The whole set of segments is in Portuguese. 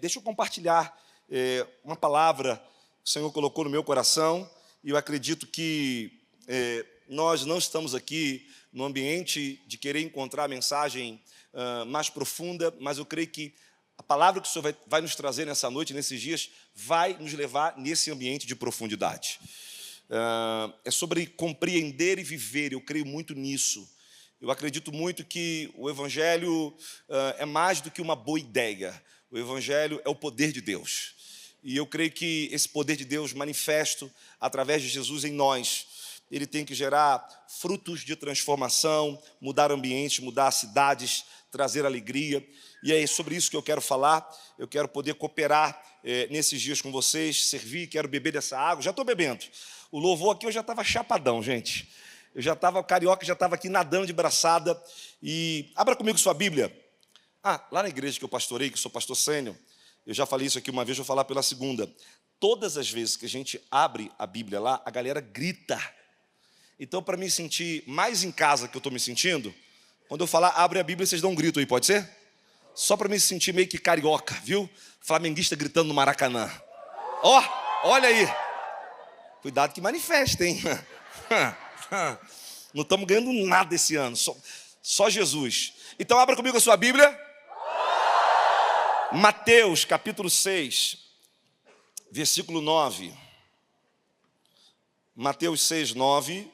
Deixa eu compartilhar uma palavra que o Senhor colocou no meu coração, e eu acredito que nós não estamos aqui no ambiente de querer encontrar a mensagem mais profunda, mas eu creio que a palavra que o Senhor vai nos trazer nessa noite, nesses dias, vai nos levar nesse ambiente de profundidade. É sobre compreender e viver, eu creio muito nisso. Eu acredito muito que o Evangelho é mais do que uma boa ideia. O Evangelho é o poder de Deus. E eu creio que esse poder de Deus manifesto através de Jesus em nós, ele tem que gerar frutos de transformação, mudar ambientes, mudar cidades, trazer alegria. E é sobre isso que eu quero falar. Eu quero poder cooperar nesses dias com vocês, servir, quero beber dessa água. Já estou bebendo. O louvor aqui eu já estava chapadão, gente. Eu já estava, carioca, já estava aqui nadando de braçada. E abra comigo sua Bíblia. Lá na igreja que eu pastorei, que sou pastor sênior, eu já falei isso aqui uma vez, vou falar pela segunda. Todas as vezes que a gente abre a Bíblia lá, a galera grita. Então, para me sentir mais em casa que eu estou me sentindo, quando eu falar, abre a Bíblia, vocês dão um grito aí, pode ser? Só para me sentir meio que carioca, viu? Flamenguista gritando no Maracanã. Olha aí. Cuidado que manifesta, hein? Não estamos ganhando nada esse ano, só Jesus. Então, abra comigo a sua Bíblia. Mateus, capítulo 6, versículo 9. Mateus 6, 9.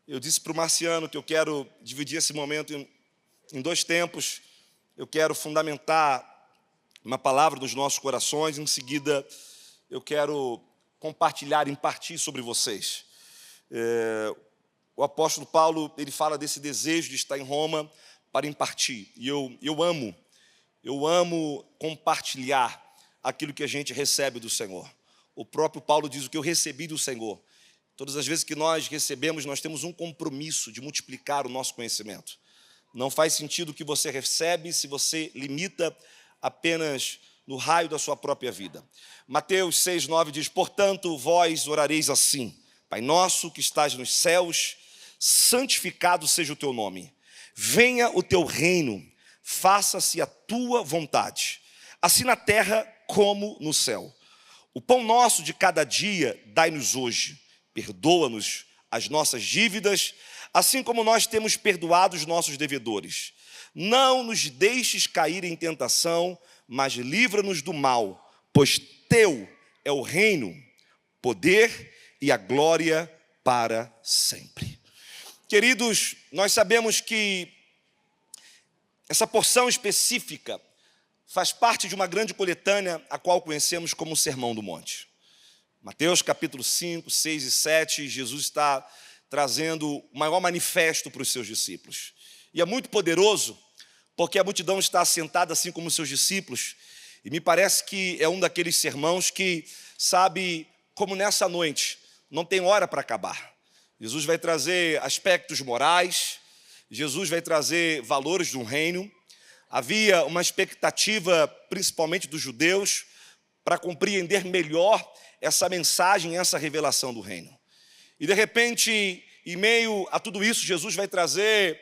Eu disse para o Marciano que eu quero dividir esse momento em dois tempos. Eu quero fundamentar uma palavra nos nossos corações. Em seguida, eu quero compartilhar, impartir sobre vocês. O apóstolo Paulo, ele fala desse desejo de estar em Roma para impartir. E eu amo compartilhar aquilo que a gente recebe do Senhor. O próprio Paulo diz o que eu recebi do Senhor. Todas as vezes que nós recebemos, nós temos um compromisso de multiplicar o nosso conhecimento. Não faz sentido o que você recebe se você limita apenas no raio da sua própria vida. Mateus 6, 9 diz: portanto, vós orareis assim: Pai nosso que estás nos céus, santificado seja o teu nome. Venha o teu reino, faça-se a tua vontade, assim na terra como no céu. O pão nosso de cada dia dai-nos hoje. Perdoa-nos as nossas dívidas, assim como nós temos perdoado os nossos devedores. Não nos deixes cair em tentação, mas livra-nos do mal, pois teu é o reino, poder e a glória para sempre. Queridos, nós sabemos que essa porção específica faz parte de uma grande coletânea, a qual conhecemos como o Sermão do Monte. Mateus capítulo 5, 6 e 7, Jesus está trazendo o maior manifesto para os seus discípulos. E é muito poderoso, porque a multidão está assentada assim como os seus discípulos, e me parece que é um daqueles sermãos que, sabe, como nessa noite, não tem hora para acabar. Jesus vai trazer aspectos morais, Jesus vai trazer valores de um reino. Havia uma expectativa, principalmente dos judeus, para compreender melhor essa mensagem, essa revelação do reino. E de repente, em meio a tudo isso, Jesus vai trazer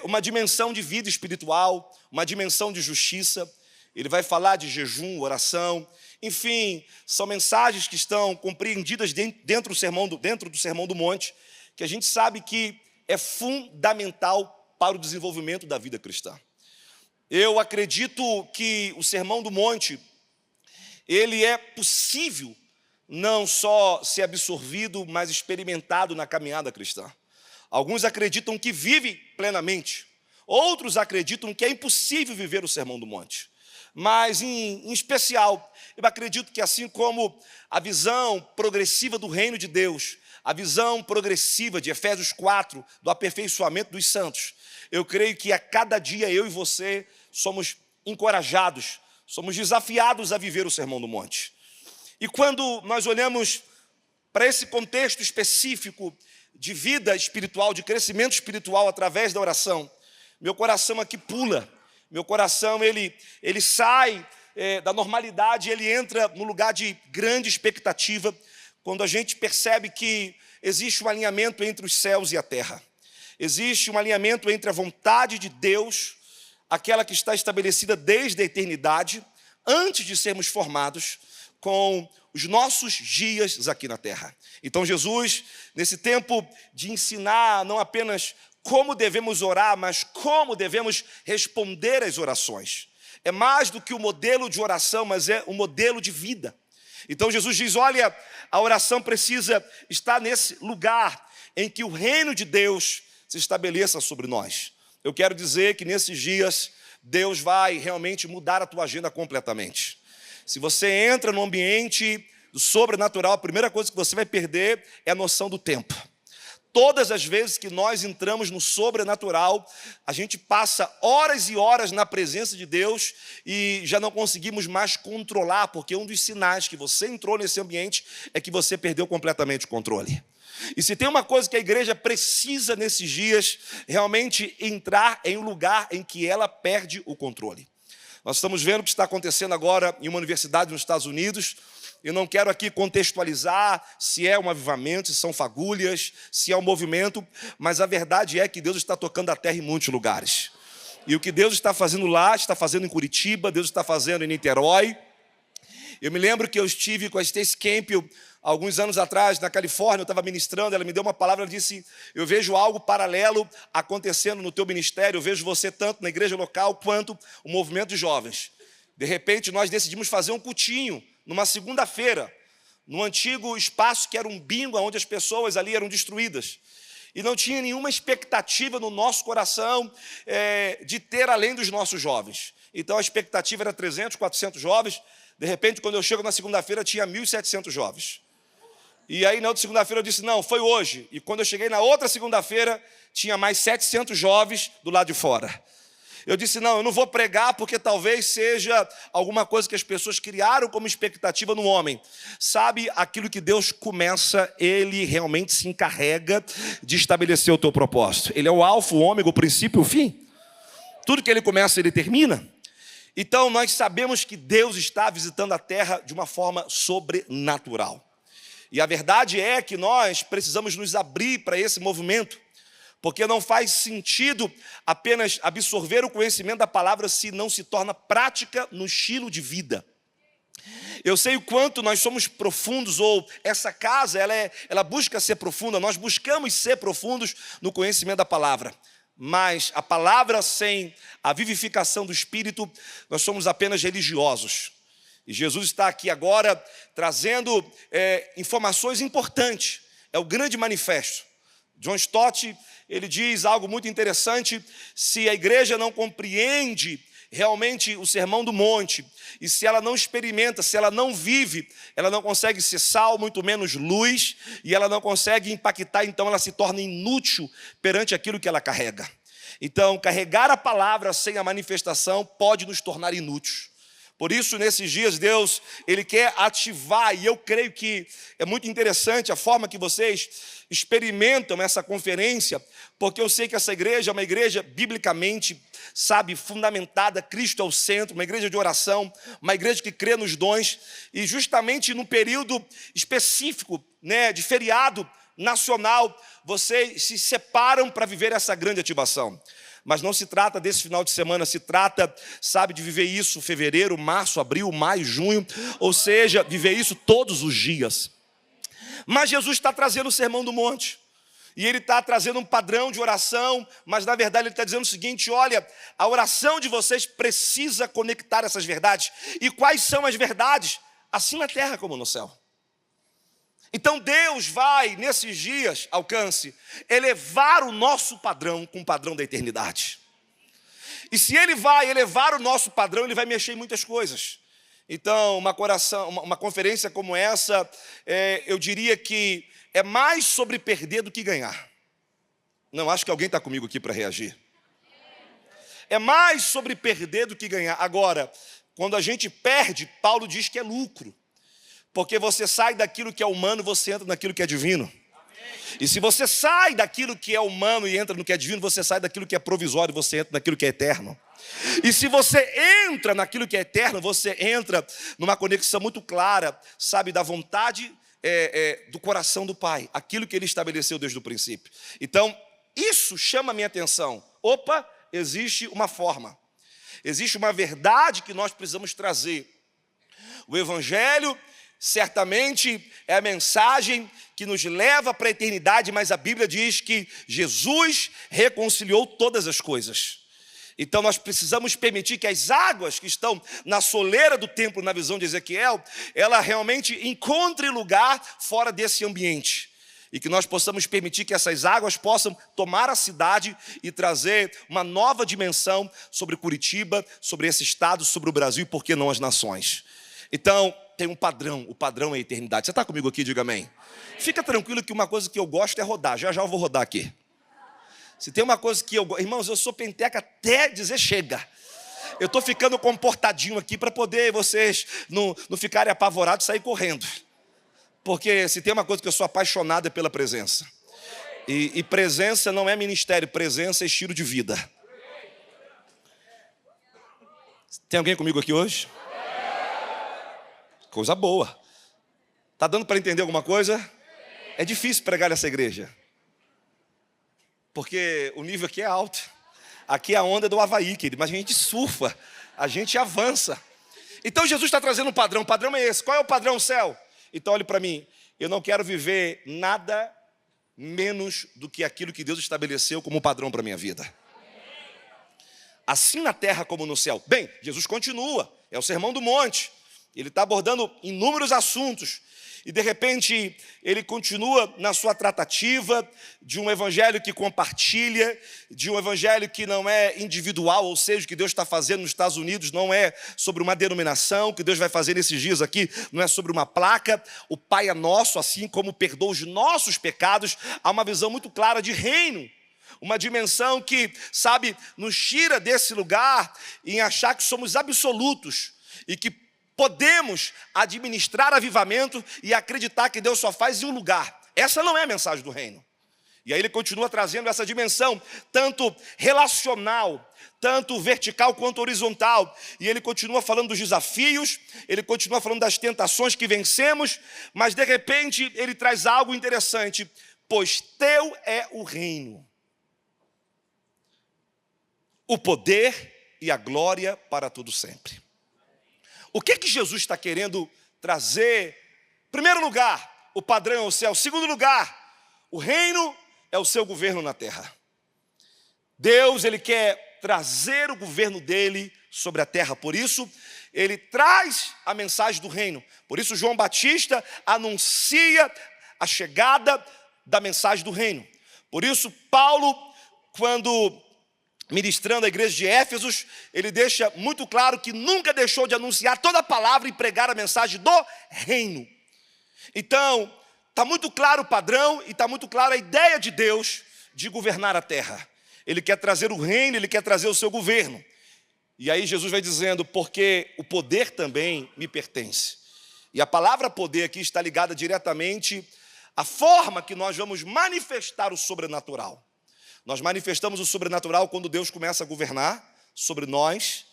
uma dimensão de vida espiritual, uma dimensão de justiça. Ele vai falar de jejum, oração, enfim, são mensagens que estão compreendidas dentro do Sermão do Monte, que a gente sabe que é fundamental para o desenvolvimento da vida cristã. Eu acredito que o Sermão do Monte, ele é possível não só ser absorvido, mas experimentado na caminhada cristã. Alguns acreditam que vive plenamente, outros acreditam que é impossível viver o Sermão do Monte. Mas, em especial, eu acredito que assim como a visão progressiva do reino de Deus, a visão progressiva de Efésios 4, do aperfeiçoamento dos santos, eu creio que a cada dia eu e você somos encorajados, somos desafiados a viver o Sermão do Monte. E quando nós olhamos para esse contexto específico de vida espiritual, de crescimento espiritual através da oração, meu coração aqui pula, meu coração ele sai da normalidade, ele entra no lugar de grande expectativa, quando a gente percebe que existe um alinhamento entre os céus e a terra. Existe um alinhamento entre a vontade de Deus, aquela que está estabelecida desde a eternidade, antes de sermos formados, com os nossos dias aqui na terra. Então Jesus, nesse tempo de ensinar não apenas como devemos orar, mas como devemos responder às orações. É mais do que o modelo de oração, mas é um modelo de vida. Então Jesus diz, olha, a oração precisa estar nesse lugar em que o reino de Deus se estabeleça sobre nós. Eu quero dizer que nesses dias Deus vai realmente mudar a tua agenda completamente. Se você entra no ambiente do sobrenatural, a primeira coisa que você vai perder é a noção do tempo. Todas as vezes que nós entramos no sobrenatural, a gente passa horas e horas na presença de Deus e já não conseguimos mais controlar, porque um dos sinais que você entrou nesse ambiente é que você perdeu completamente o controle. E se tem uma coisa que a igreja precisa nesses dias, realmente entrar em um lugar em que ela perde o controle. Nós estamos vendo o que está acontecendo agora em uma universidade nos Estados Unidos. Eu não quero aqui contextualizar se é um avivamento, se são fagulhas, se é um movimento, mas a verdade é que Deus está tocando a terra em muitos lugares. E o que Deus está fazendo lá, está fazendo em Curitiba, Deus está fazendo em Niterói. Eu me lembro que eu estive com a Stacy Campbell alguns anos atrás, na Califórnia, eu estava ministrando, ela me deu uma palavra, ela disse, eu vejo algo paralelo acontecendo no teu ministério, eu vejo você tanto na igreja local, quanto o movimento de jovens. De repente, nós decidimos fazer um cultinho, numa segunda-feira, no antigo espaço que era um bingo, onde as pessoas ali eram destruídas. E não tinha nenhuma expectativa no nosso coração de ter além dos nossos jovens. Então, a expectativa era 300, 400 jovens. De repente, quando eu chego na segunda-feira, tinha 1.700 jovens. E aí, na outra segunda-feira, eu disse, não, foi hoje. E quando eu cheguei na outra segunda-feira, tinha mais 700 jovens do lado de fora. Eu disse, não, eu não vou pregar porque talvez seja alguma coisa que as pessoas criaram como expectativa no homem. Sabe, aquilo que Deus começa, Ele realmente se encarrega de estabelecer o teu propósito. Ele é o alfa, o ômega, o princípio e o fim. Tudo que Ele começa, Ele termina. Então, nós sabemos que Deus está visitando a terra de uma forma sobrenatural. E a verdade é que nós precisamos nos abrir para esse movimento, porque não faz sentido apenas absorver o conhecimento da palavra se não se torna prática no estilo de vida. Eu sei o quanto nós somos profundos, ou essa casa, ela busca ser profunda, nós buscamos ser profundos no conhecimento da palavra. Mas a palavra sem a vivificação do Espírito, nós somos apenas religiosos. E Jesus está aqui agora trazendo informações importantes. É o grande manifesto. John Stott, ele diz algo muito interessante: se a igreja não compreende realmente o Sermão do Monte, e se ela não experimenta, se ela não vive, ela não consegue ser sal, muito menos luz, e ela não consegue impactar, então ela se torna inútil perante aquilo que ela carrega. Então, carregar a palavra sem a manifestação pode nos tornar inúteis. Por isso, nesses dias, Deus, Ele quer ativar, e eu creio que é muito interessante a forma que vocês experimentam essa conferência, porque eu sei que essa igreja é uma igreja biblicamente, fundamentada, Cristo é o centro, uma igreja de oração, uma igreja que crê nos dons, e justamente num período específico, de feriado nacional, vocês se separam para viver essa grande ativação. Mas não se trata desse final de semana, se trata, de viver isso fevereiro, março, abril, maio, junho, ou seja, viver isso todos os dias. Mas Jesus está trazendo o Sermão do Monte, e Ele está trazendo um padrão de oração, mas na verdade Ele está dizendo o seguinte: olha, a oração de vocês precisa conectar essas verdades. E quais são as verdades? Assim na terra como no céu. Então Deus vai, nesses dias, elevar o nosso padrão com o padrão da eternidade. E se Ele vai elevar o nosso padrão, Ele vai mexer em muitas coisas. Então, uma conferência como essa, eu diria que é mais sobre perder do que ganhar. Não, acho que alguém está comigo aqui para reagir. É mais sobre perder do que ganhar. Agora, quando a gente perde, Paulo diz que é lucro. Porque você sai daquilo que é humano, você entra naquilo que é divino. Amém. E se você sai daquilo que é humano e entra no que é divino, você sai daquilo que é provisório e você entra naquilo que é eterno. E se você entra naquilo que é eterno, você entra numa conexão muito clara, da vontade do coração do Pai, aquilo que Ele estabeleceu desde o princípio. Então, isso chama a minha atenção. Opa, existe uma forma. existe uma verdade que nós precisamos trazer. O Evangelho certamente é a mensagem que nos leva para a eternidade, mas a Bíblia diz que Jesus reconciliou todas as coisas. Então nós precisamos permitir que as águas que estão na soleira do templo, na visão de Ezequiel, ela realmente encontre lugar fora desse ambiente. E que nós possamos permitir que essas águas possam tomar a cidade e trazer uma nova dimensão sobre Curitiba, sobre esse estado, sobre o Brasil e, por que não, as nações. Então, tem um padrão, o padrão é a eternidade. Você está comigo aqui? Diga amém. Fica tranquilo que uma coisa que eu gosto é rodar. Já já eu vou rodar aqui. Se tem uma coisa que eu gosto... Irmãos, eu sou penteca até dizer chega. Eu estou ficando comportadinho aqui para poder vocês não ficarem apavorados e sair correndo. Porque se tem uma coisa que eu sou apaixonado é pela presença. E presença não é ministério, presença é estilo de vida. Tem alguém comigo aqui hoje? Coisa boa. Está dando para entender alguma coisa? É difícil pregar nessa igreja. Porque o nível aqui é alto. Aqui é a onda do Havaí, querido. Mas a gente surfa, a gente avança. Então Jesus está trazendo um padrão. O padrão é esse. Qual é o padrão, céu? Então olhe para mim. Eu não quero viver nada menos do que aquilo que Deus estabeleceu como padrão para a minha vida. Assim na terra como no céu. Bem, Jesus continua. É o Sermão do Monte. Ele está abordando inúmeros assuntos. E de repente ele continua na sua tratativa de um evangelho que compartilha, de um evangelho que não é individual, ou seja, o que Deus está fazendo nos Estados Unidos não é sobre uma denominação, o que Deus vai fazer nesses dias aqui não é sobre uma placa. O Pai é nosso, assim como perdoa os nossos pecados. Há uma visão muito clara de reino, uma dimensão que, sabe, nos tira desse lugar em achar que somos absolutos e que podemos administrar avivamento e acreditar que Deus só faz em um lugar. Essa não é a mensagem do reino. E aí ele continua trazendo essa dimensão, tanto relacional, tanto vertical quanto horizontal. E ele continua falando dos desafios, ele continua falando das tentações que vencemos, mas de repente ele traz algo interessante. Pois teu é o reino, o poder e a glória para todo sempre. O que Jesus está querendo trazer? Primeiro lugar, o padrão é o céu. Segundo lugar, o reino é o seu governo na terra. Deus, ele quer trazer o governo dele sobre a terra. Por isso, ele traz a mensagem do reino. Por isso, João Batista anuncia a chegada da mensagem do reino. Por isso, Paulo, quando ministrando a igreja de Éfesos, ele deixa muito claro que nunca deixou de anunciar toda a palavra e pregar a mensagem do reino. Então, está muito claro o padrão e está muito clara a ideia de Deus de governar a terra. Ele quer trazer o reino, ele quer trazer o seu governo. E aí Jesus vai dizendo, porque o poder também me pertence. E a palavra poder aqui está ligada diretamente à forma que nós vamos manifestar o sobrenatural. Nós manifestamos o sobrenatural quando Deus começa a governar sobre nós.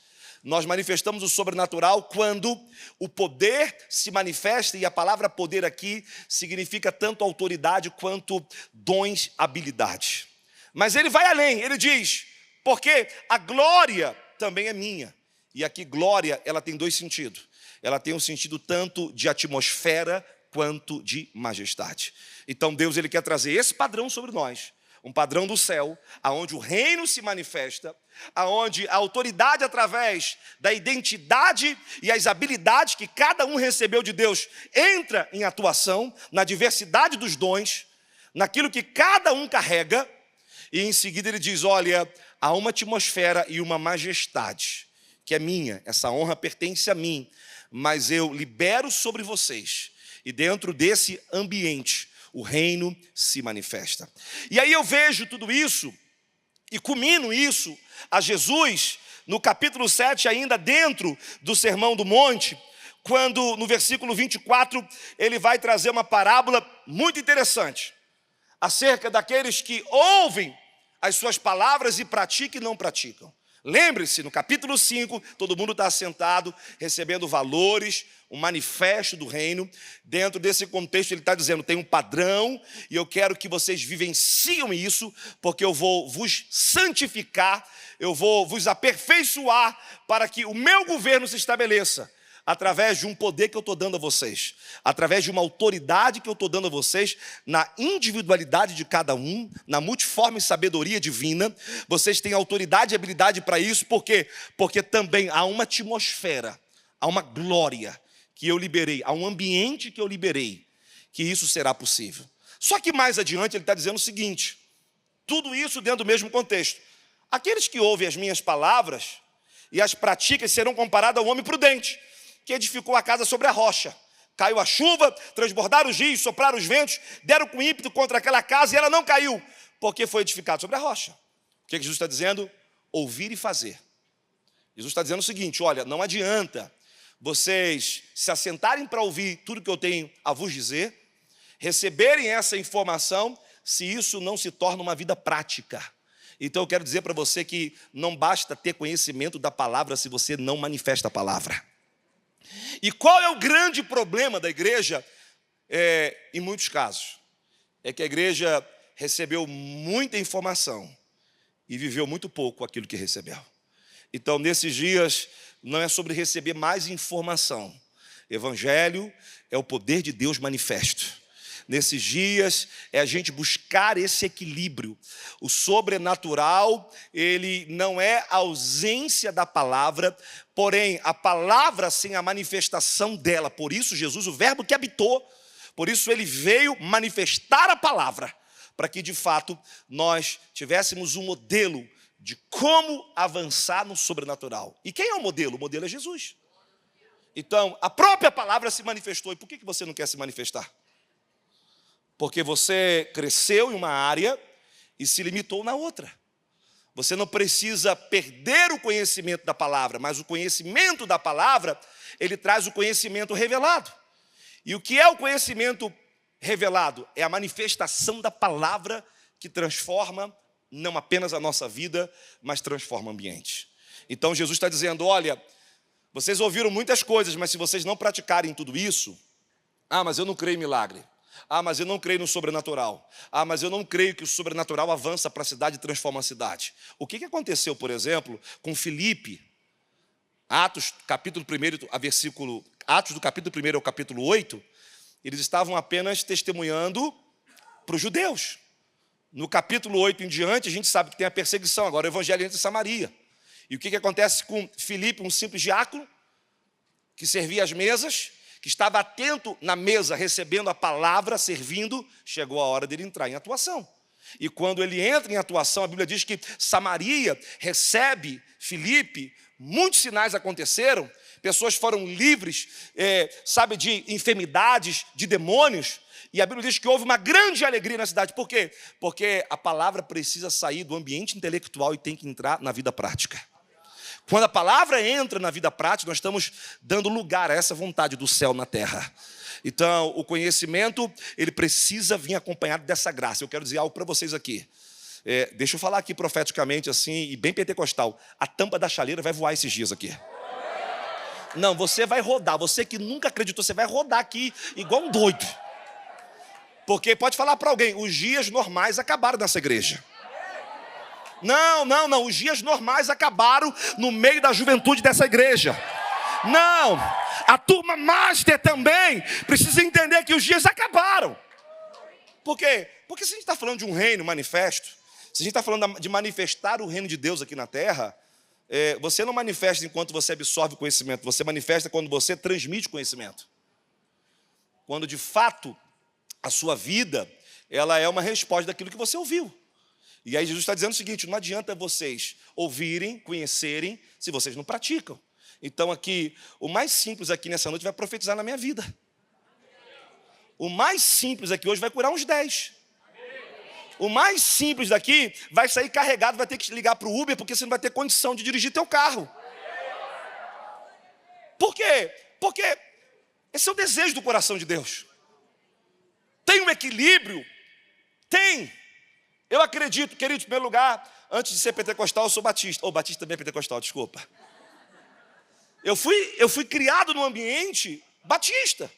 Nós manifestamos o sobrenatural quando o poder se manifesta, e a palavra poder aqui significa tanto autoridade quanto dons, habilidades. Mas ele vai além, ele diz, porque a glória também é minha. E aqui glória, ela tem dois sentidos. Ela tem um sentido tanto de atmosfera quanto de majestade. Então Deus, ele quer trazer esse padrão sobre nós. Um padrão do céu, aonde o reino se manifesta, aonde a autoridade através da identidade e as habilidades que cada um recebeu de Deus entra em atuação, na diversidade dos dons, naquilo que cada um carrega, e em seguida ele diz, olha, há uma atmosfera e uma majestade, que é minha, essa honra pertence a mim, mas eu libero sobre vocês, e dentro desse ambiente, o reino se manifesta. E aí eu vejo tudo isso e culmino isso a Jesus no capítulo 7, ainda dentro do Sermão do Monte, quando no versículo 24 ele vai trazer uma parábola muito interessante acerca daqueles que ouvem as suas palavras e praticam e não praticam. Lembre-se, no capítulo 5, todo mundo está sentado, recebendo valores, um manifesto do reino. Dentro desse contexto, ele está dizendo, tem um padrão, e eu quero que vocês vivenciam isso, porque eu vou vos santificar, eu vou vos aperfeiçoar, para que o meu governo se estabeleça, através de um poder que eu estou dando a vocês, através de uma autoridade que eu estou dando a vocês, na individualidade de cada um, na multiforme sabedoria divina. Vocês têm autoridade e habilidade para isso, por quê? Porque também há uma atmosfera, há uma glória que eu liberei, há um ambiente que eu liberei, que isso será possível. Só que mais adiante ele está dizendo o seguinte, tudo isso dentro do mesmo contexto. Aqueles que ouvem as minhas palavras e as praticam serão comparados ao homem prudente, que edificou a casa sobre a rocha. Caiu a chuva, transbordaram os rios, sopraram os ventos, deram com ímpeto contra aquela casa e ela não caiu, porque foi edificada sobre a rocha. O que Jesus está dizendo? Ouvir e fazer. Jesus está dizendo o seguinte, olha, não adianta vocês se assentarem para ouvir tudo que eu tenho a vos dizer, receberem essa informação, se isso não se torna uma vida prática. Então eu quero dizer para você que não basta ter conhecimento da palavra se você não manifesta a palavra. E qual é o grande problema da igreja? Em muitos casos, é que a igreja recebeu muita informação e viveu muito pouco aquilo que recebeu. Então, nesses dias, não é sobre receber mais informação. Evangelho é o poder de Deus manifesto. Nesses dias, é a gente buscar esse equilíbrio. O sobrenatural, ele não é a ausência da palavra, porém, a palavra sem a manifestação dela. Por isso, Jesus, o verbo que habitou, por isso ele veio manifestar a palavra, para que, de fato, nós tivéssemos um modelo de como avançar no sobrenatural. E quem é o modelo? O modelo é Jesus. Então, a própria palavra se manifestou. E por que você não quer se manifestar? Porque você cresceu em uma área e se limitou na outra. Você não precisa perder o conhecimento da palavra, mas o conhecimento da palavra, ele traz o conhecimento revelado. E o que é o conhecimento revelado? É a manifestação da palavra que transforma não apenas a nossa vida, mas transforma o ambiente. Então Jesus está dizendo, olha, vocês ouviram muitas coisas, mas se vocês não praticarem tudo isso, mas eu não creio em milagre. Mas eu não creio no sobrenatural. Mas eu não creio que o sobrenatural avança para a cidade e transforma a cidade. O que aconteceu, por exemplo, com Filipe? Atos, capítulo 1, Atos do capítulo 1 ao capítulo 8, eles estavam apenas testemunhando para os judeus. No capítulo 8 em diante, a gente sabe que tem a perseguição, agora o evangelho entra em Samaria. E o que acontece com Filipe, um simples diácono, que servia as mesas, que estava atento na mesa, recebendo a palavra, servindo, chegou a hora dele entrar em atuação. E quando ele entra em atuação, a Bíblia diz que Samaria recebe Filipe, muitos sinais aconteceram, pessoas foram livres, de enfermidades, de demônios, e a Bíblia diz que houve uma grande alegria na cidade. Por quê? Porque a palavra precisa sair do ambiente intelectual e tem que entrar na vida prática. Quando a palavra entra na vida prática, nós estamos dando lugar a essa vontade do céu na terra. Então, o conhecimento, ele precisa vir acompanhado dessa graça. Eu quero dizer algo para vocês aqui. Deixa eu falar aqui profeticamente assim, e bem pentecostal. A tampa da chaleira vai voar esses dias aqui. Não, você vai rodar. Você que nunca acreditou, você vai rodar aqui igual um doido. Porque pode falar para alguém, os dias normais acabaram nessa igreja. Não, os dias normais acabaram no meio da juventude dessa igreja. Não, a turma master também precisa entender que os dias acabaram. Por quê? Porque se a gente está falando de um reino manifesto, se a gente está falando de manifestar o reino de Deus aqui na terra, você não manifesta enquanto você absorve conhecimento, você manifesta quando você transmite conhecimento. Quando de fato a sua vida, ela é uma resposta daquilo que você ouviu. E aí Jesus está dizendo o seguinte, não adianta vocês ouvirem, conhecerem, se vocês não praticam. Então aqui, o mais simples aqui nessa noite vai profetizar na minha vida. O mais simples aqui hoje vai curar uns 10. O mais simples daqui vai sair carregado, vai ter que ligar para o Uber, porque você não vai ter condição de dirigir teu carro. Por quê? Porque esse é o desejo do coração de Deus. Tem um equilíbrio? Tem. Eu acredito, querido, em primeiro lugar, antes de ser pentecostal, eu sou batista. Ou batista também é pentecostal, desculpa. Eu fui criado num ambiente batista.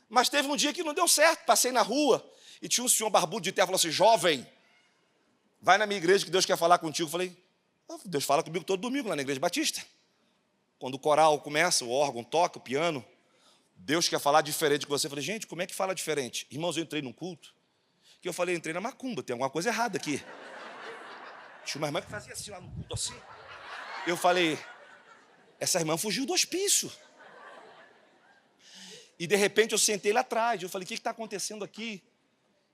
Mas teve um dia que não deu certo. Passei na rua e tinha um senhor barbudo de terra, falou assim: jovem, vai na minha igreja que Deus quer falar contigo. Eu falei: Deus fala comigo todo domingo lá na igreja batista. Quando o coral começa, o órgão toca, o piano, Deus quer falar diferente com você. Eu falei: gente, como é que fala diferente? Irmãos, eu entrei num culto que eu falei: entrei na macumba, tem alguma coisa errada aqui. Tinha uma irmã que fazia assim lá no culto, assim. Eu falei: essa irmã fugiu do hospício. E de repente eu sentei lá atrás. Eu falei: o que está acontecendo aqui?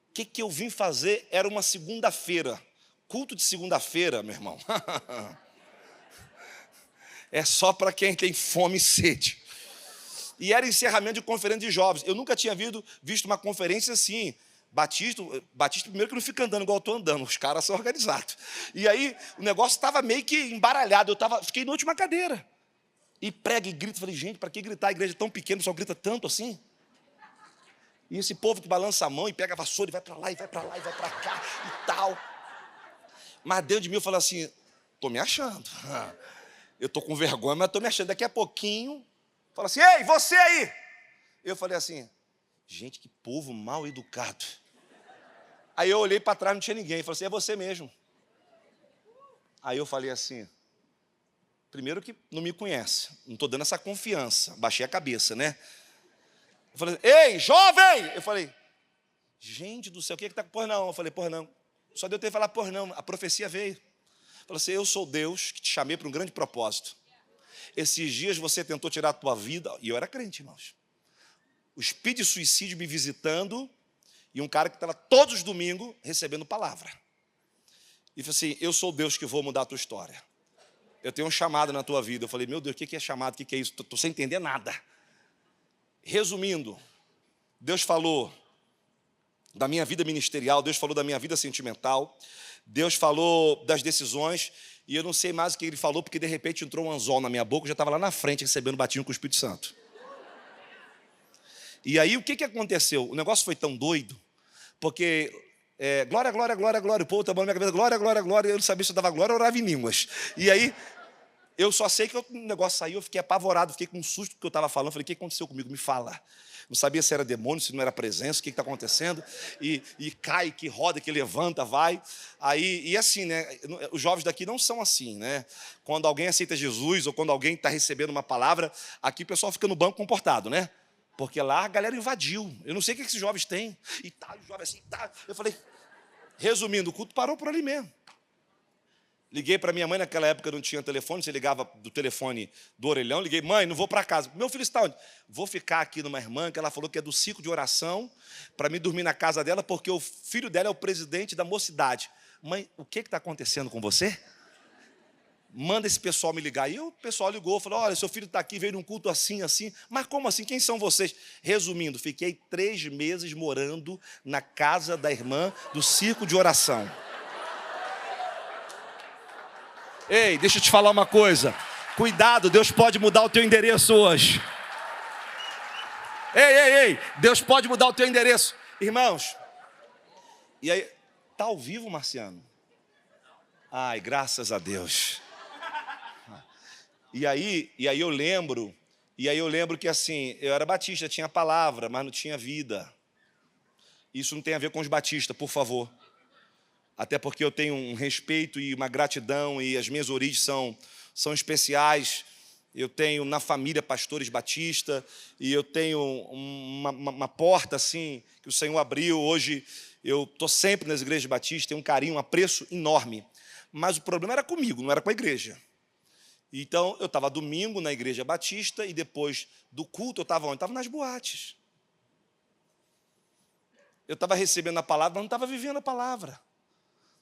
O que eu vim fazer? Era uma segunda-feira. Culto de segunda-feira, meu irmão. É só para quem tem fome e sede. E era encerramento de conferência de jovens. Eu nunca tinha visto uma conferência assim. Batista primeiro que não fica andando igual eu estou andando. Os caras são organizados. E aí o negócio estava meio que embaralhado. Fiquei na última cadeira. E prega e grita. Falei: gente, para que gritar? A igreja é tão pequena, só grita tanto assim. E esse povo que balança a mão e pega a vassoura e vai para lá, e vai para lá, e vai para cá e tal. Mas dentro de mim eu falo assim: estou me achando. Eu estou com vergonha, mas estou me achando. Daqui a pouquinho, fala assim: ei, você aí! Eu falei assim: gente, que povo mal educado. Aí eu olhei para trás, não tinha ninguém. Falei assim: é você mesmo. Aí eu falei assim: primeiro que não me conhece, não estou dando essa confiança. Baixei a cabeça, né? Eu falei: ei, jovem! Eu falei: gente do céu, o que está? Pois não. Eu falei: pois não. Só deu tempo de falar: pois não. A profecia veio. Falei assim: eu sou Deus que te chamei para um grande propósito. Esses dias você tentou tirar a tua vida, e eu era crente, irmãos. O espírito de suicídio me visitando, e um cara que estava todos os domingos recebendo palavra. E falei assim: eu sou Deus que vou mudar a tua história. Eu tenho um chamado na tua vida. Eu falei: meu Deus, o que é chamado? O que é isso? Estou sem entender nada. Resumindo, Deus falou da minha vida ministerial, Deus falou da minha vida sentimental, Deus falou das decisões, e eu não sei mais o que Ele falou, porque de repente entrou um anzol na minha boca, eu já estava lá na frente recebendo batismo com o Espírito Santo. E aí o que aconteceu? O negócio foi tão doido, porque glória, glória, glória, glória, o povo estava na minha cabeça: glória, glória, glória, eu não sabia se eu dava glória ou orava em línguas. E aí eu só sei que o negócio saiu, eu fiquei apavorado, fiquei com um susto do que eu estava falando. Falei: o que aconteceu comigo? Me fala. Não sabia se era demônio, se não era presença, o que está acontecendo. E cai, que roda, que levanta, vai. Aí, e assim, né? Os jovens daqui não são assim, né? Quando alguém aceita Jesus, ou quando alguém está recebendo uma palavra, aqui o pessoal fica no banco comportado, né? Porque lá a galera invadiu. Eu não sei o que esses jovens têm. E tá, os jovens assim, tá. Eu falei, resumindo, o culto parou por ali mesmo. Liguei para minha mãe, naquela época não tinha telefone, você ligava do telefone do orelhão, liguei: mãe, não vou para casa. Meu filho está onde? Vou ficar aqui numa irmã, que ela falou que é do ciclo de oração, para mim dormir na casa dela, porque o filho dela é o presidente da mocidade. Mãe, o que está acontecendo com você? Manda esse pessoal me ligar. E o pessoal ligou, falou: olha, seu filho está aqui, veio num culto assim, assim. Mas como assim? Quem são vocês? Resumindo, fiquei 3 meses morando na casa da irmã do ciclo de oração. Ei, deixa eu te falar uma coisa. Cuidado, Deus pode mudar o teu endereço hoje. Ei, Deus pode mudar o teu endereço. Irmãos, e aí, tá ao vivo, Marciano? Ai, graças a Deus. E aí eu lembro que assim, eu era batista, tinha palavra, mas não tinha vida. Isso não tem a ver com os batistas, por favor. Até porque eu tenho um respeito e uma gratidão, e as minhas origens são especiais. Eu tenho na família pastores batistas, e eu tenho uma porta assim que o Senhor abriu. Hoje eu estou sempre nas igrejas batistas, tenho um carinho, um apreço enorme. Mas o problema era comigo, não era com a igreja. Então eu estava domingo na igreja batista, e depois do culto eu estava onde? Eu estava nas boates. Eu estava recebendo a palavra, mas não estava vivendo a palavra.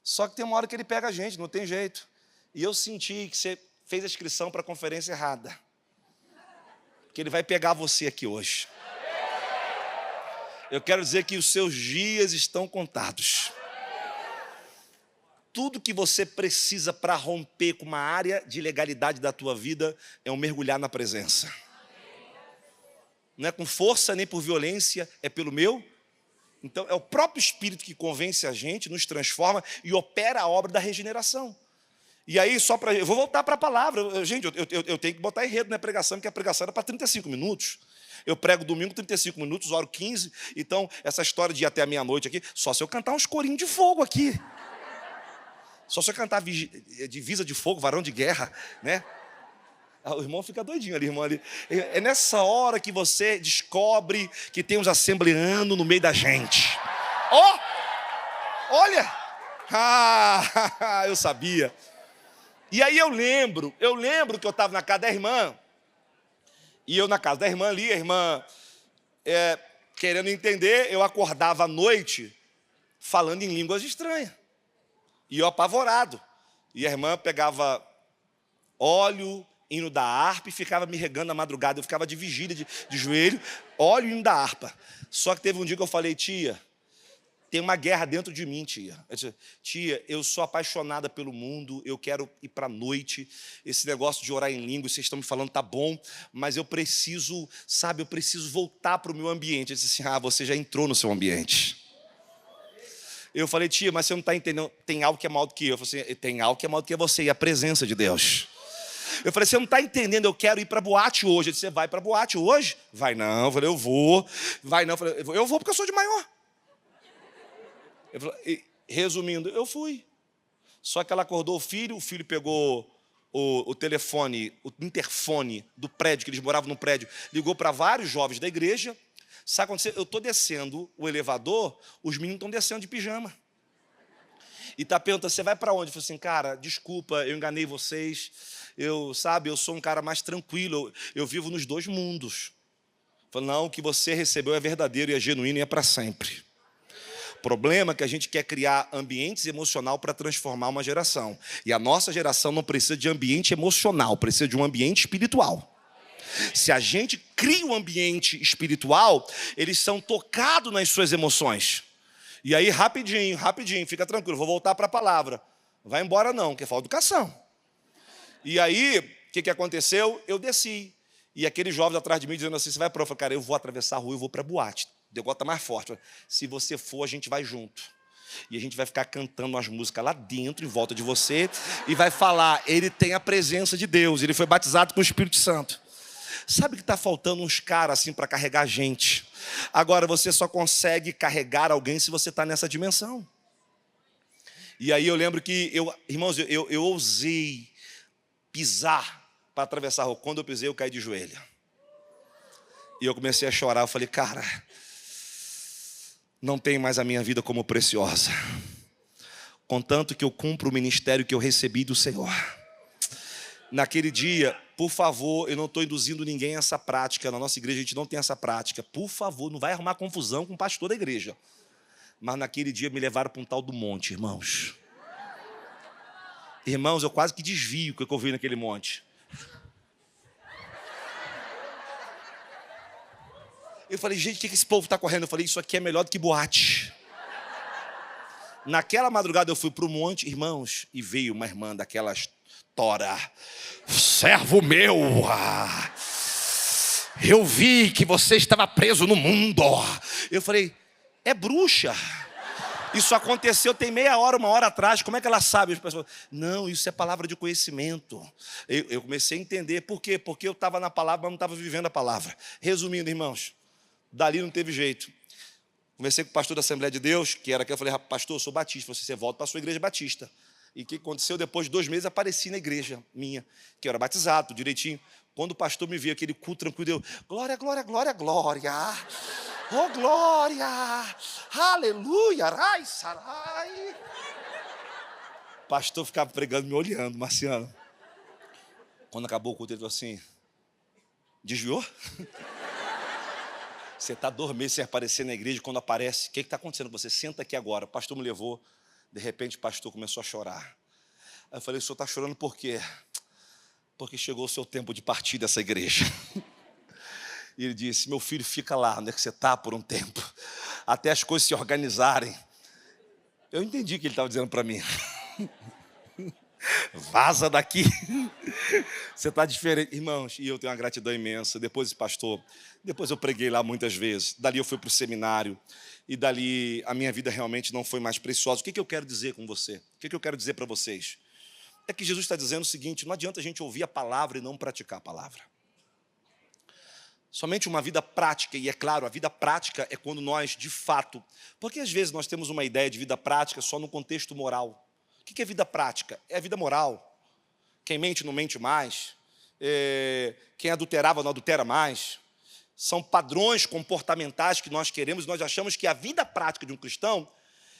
Só que tem uma hora que ele pega a gente, não tem jeito. E eu senti que você fez a inscrição para a conferência errada. Que ele vai pegar você aqui hoje. Eu quero dizer que os seus dias estão contados. Tudo que você precisa para romper com uma área de ilegalidade da tua vida é um mergulhar na presença. Não é com força nem por violência, é pelo meu Então, é o próprio Espírito que convence a gente, nos transforma e opera a obra da regeneração. E aí, eu vou voltar para a palavra. Gente, eu tenho que botar enredo na pregação, porque a pregação era para 35 minutos. Eu prego domingo 35 minutos, oro 15. Então, essa história de ir até a meia-noite aqui, só se eu cantar uns corinhos de fogo aqui. Só se eu cantar divisa de fogo, varão de guerra, né? O irmão fica doidinho ali, irmão ali. É nessa hora que você descobre que tem uns assembleanos no meio da gente. Olha! Eu sabia. E aí eu lembro que eu estava na casa da irmã, e eu na casa da irmã ali, a irmã querendo entender, eu acordava à noite falando em línguas estranhas. E eu apavorado. E a irmã pegava óleo, hino da harpa, e ficava me regando na madrugada. Eu ficava de vigília, de joelho, óleo e hino da harpa. Só que teve um dia que eu falei, tia, tem uma guerra dentro de mim, tia. Eu disse, tia, eu sou apaixonada pelo mundo, eu quero ir para a noite. Esse negócio de orar em língua, vocês estão me falando, tá bom, mas eu preciso, eu preciso voltar para o meu ambiente. Ele disse assim, você já entrou no seu ambiente. Eu falei, tia, mas você não está entendendo, tem algo que é maior do que eu. Eu falei assim, tem algo que é maior do que você, e a presença de Deus. Eu falei, você não está entendendo, eu quero ir para a boate hoje. Ele disse, você vai para a boate hoje? Vai não. Eu falei, eu vou. Vai não. Eu falei, eu vou porque eu sou de maior. Eu falei, resumindo, eu fui. Só que ela acordou o filho pegou o telefone, o interfone do prédio, que eles moravam num prédio, ligou para vários jovens da igreja. Sabe o que aconteceu? Eu estou descendo o elevador, os meninos estão descendo de pijama. E está perguntando, você vai para onde? Eu falei assim, cara, desculpa, eu enganei vocês. Eu sou um cara mais tranquilo, eu vivo nos dois mundos. Eu falei, não, o que você recebeu é verdadeiro e é genuíno e é para sempre. O problema é que a gente quer criar ambientes emocional para transformar uma geração. E a nossa geração não precisa de ambiente emocional, precisa de um ambiente espiritual. Se a gente cria um ambiente espiritual, eles são tocados nas suas emoções. E aí, rapidinho, fica tranquilo, vou voltar para a palavra. Vai embora não, que falta educação. E aí, o que aconteceu? Eu desci. E aqueles jovens atrás de mim dizendo assim, você vai para eu falei, cara, eu vou atravessar a rua, eu vou para a boate. O negócio está mais forte. Se você for, a gente vai junto. E a gente vai ficar cantando umas músicas lá dentro, em volta de você, e vai falar, ele tem a presença de Deus, ele foi batizado com o Espírito Santo. Sabe que está faltando uns caras assim para carregar a gente. Agora, você só consegue carregar alguém se você está nessa dimensão. E aí eu lembro que, irmãos, eu ousei pisar para atravessar a rua. Quando eu pisei, eu caí de joelho. E eu comecei a chorar. Eu falei, cara, não tem mais a minha vida como preciosa, contanto que eu cumpro o ministério que eu recebi do Senhor. Naquele dia, por favor, eu não estou induzindo ninguém a essa prática. Na nossa igreja a gente não tem essa prática. Por favor, não vai arrumar confusão com o pastor da igreja. Mas naquele dia me levaram para um tal do monte, irmãos. Irmãos, eu quase que desvio o que eu vi naquele monte. Eu falei, gente, o que esse povo está correndo? Eu falei, isso aqui é melhor do que boate. Naquela madrugada eu fui para o monte, irmãos, e veio uma irmã daquelas tora. Servo meu, eu vi que você estava preso no mundo. Eu falei, é bruxa. Isso aconteceu tem meia hora, uma hora atrás. Como é que ela sabe? As pessoas, não, isso é palavra de conhecimento. Eu comecei a entender. Por quê? Porque eu estava na palavra, mas não estava vivendo a palavra. Resumindo, irmãos, dali não teve jeito. Conversei com o pastor da Assembleia de Deus, que era que eu falei, pastor, eu sou batista, você volta para a sua igreja batista. E o que aconteceu? Depois de 2 meses, apareci na igreja minha, que eu era batizado, direitinho. Quando o pastor me viu, aquele culto tranquilo, eu, glória, glória, glória, glória. Oh, glória. Aleluia. Rai, sarai. O pastor ficava pregando, me olhando, Marciano. Quando acabou o culto, ele falou assim, desviou? Você está 2 meses sem aparecer na igreja, quando aparece, o que está acontecendo com você? Senta aqui agora. O pastor me levou. De repente o pastor começou a chorar. Aí eu falei, o senhor está chorando por quê? Porque chegou o seu tempo de partir dessa igreja. E ele disse, meu filho, fica lá onde é que você está por um tempo, até as coisas se organizarem. Eu entendi o que ele estava dizendo para mim. Vaza daqui. Você está diferente. Irmãos, e eu tenho uma gratidão imensa. Depois eu preguei lá muitas vezes. Dali eu fui para o seminário. E dali a minha vida realmente não foi mais preciosa. O que eu quero dizer com você? O que eu quero dizer para vocês? É que Jesus está dizendo o seguinte: não adianta a gente ouvir a palavra e não praticar a palavra. Somente uma vida prática, e é claro, a vida prática é quando nós, de fato... Porque às vezes nós temos uma ideia de vida prática só no contexto moral. O que é vida prática? É a vida moral. Quem mente não mente mais. Quem adulterava não adultera mais. São padrões comportamentais que nós queremos. Nós achamos que a vida prática de um cristão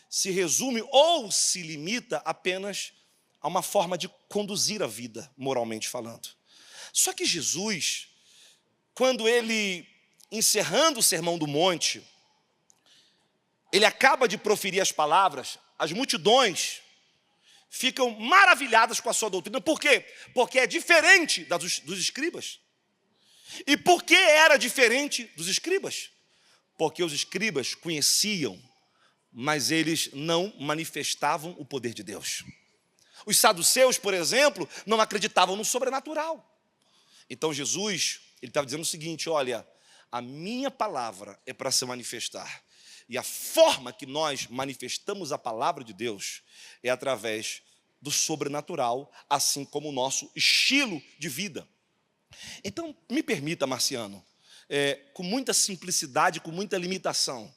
se resume ou se limita apenas a uma forma de conduzir a vida, moralmente falando. Só que Jesus, quando ele, encerrando o Sermão do Monte, ele acaba de proferir as palavras, as multidões ficam maravilhadas com a sua doutrina. Por quê? Porque é diferente dos escribas. E por que era diferente dos escribas? Porque os escribas conheciam, mas eles não manifestavam o poder de Deus. Os saduceus, por exemplo, não acreditavam no sobrenatural. Então Jesus, ele estava dizendo o seguinte: olha, a minha palavra é para se manifestar. E a forma que nós manifestamos a palavra de Deus é através do sobrenatural, assim como o nosso estilo de vida. Então, me permita, Marciano, com muita simplicidade, com muita limitação,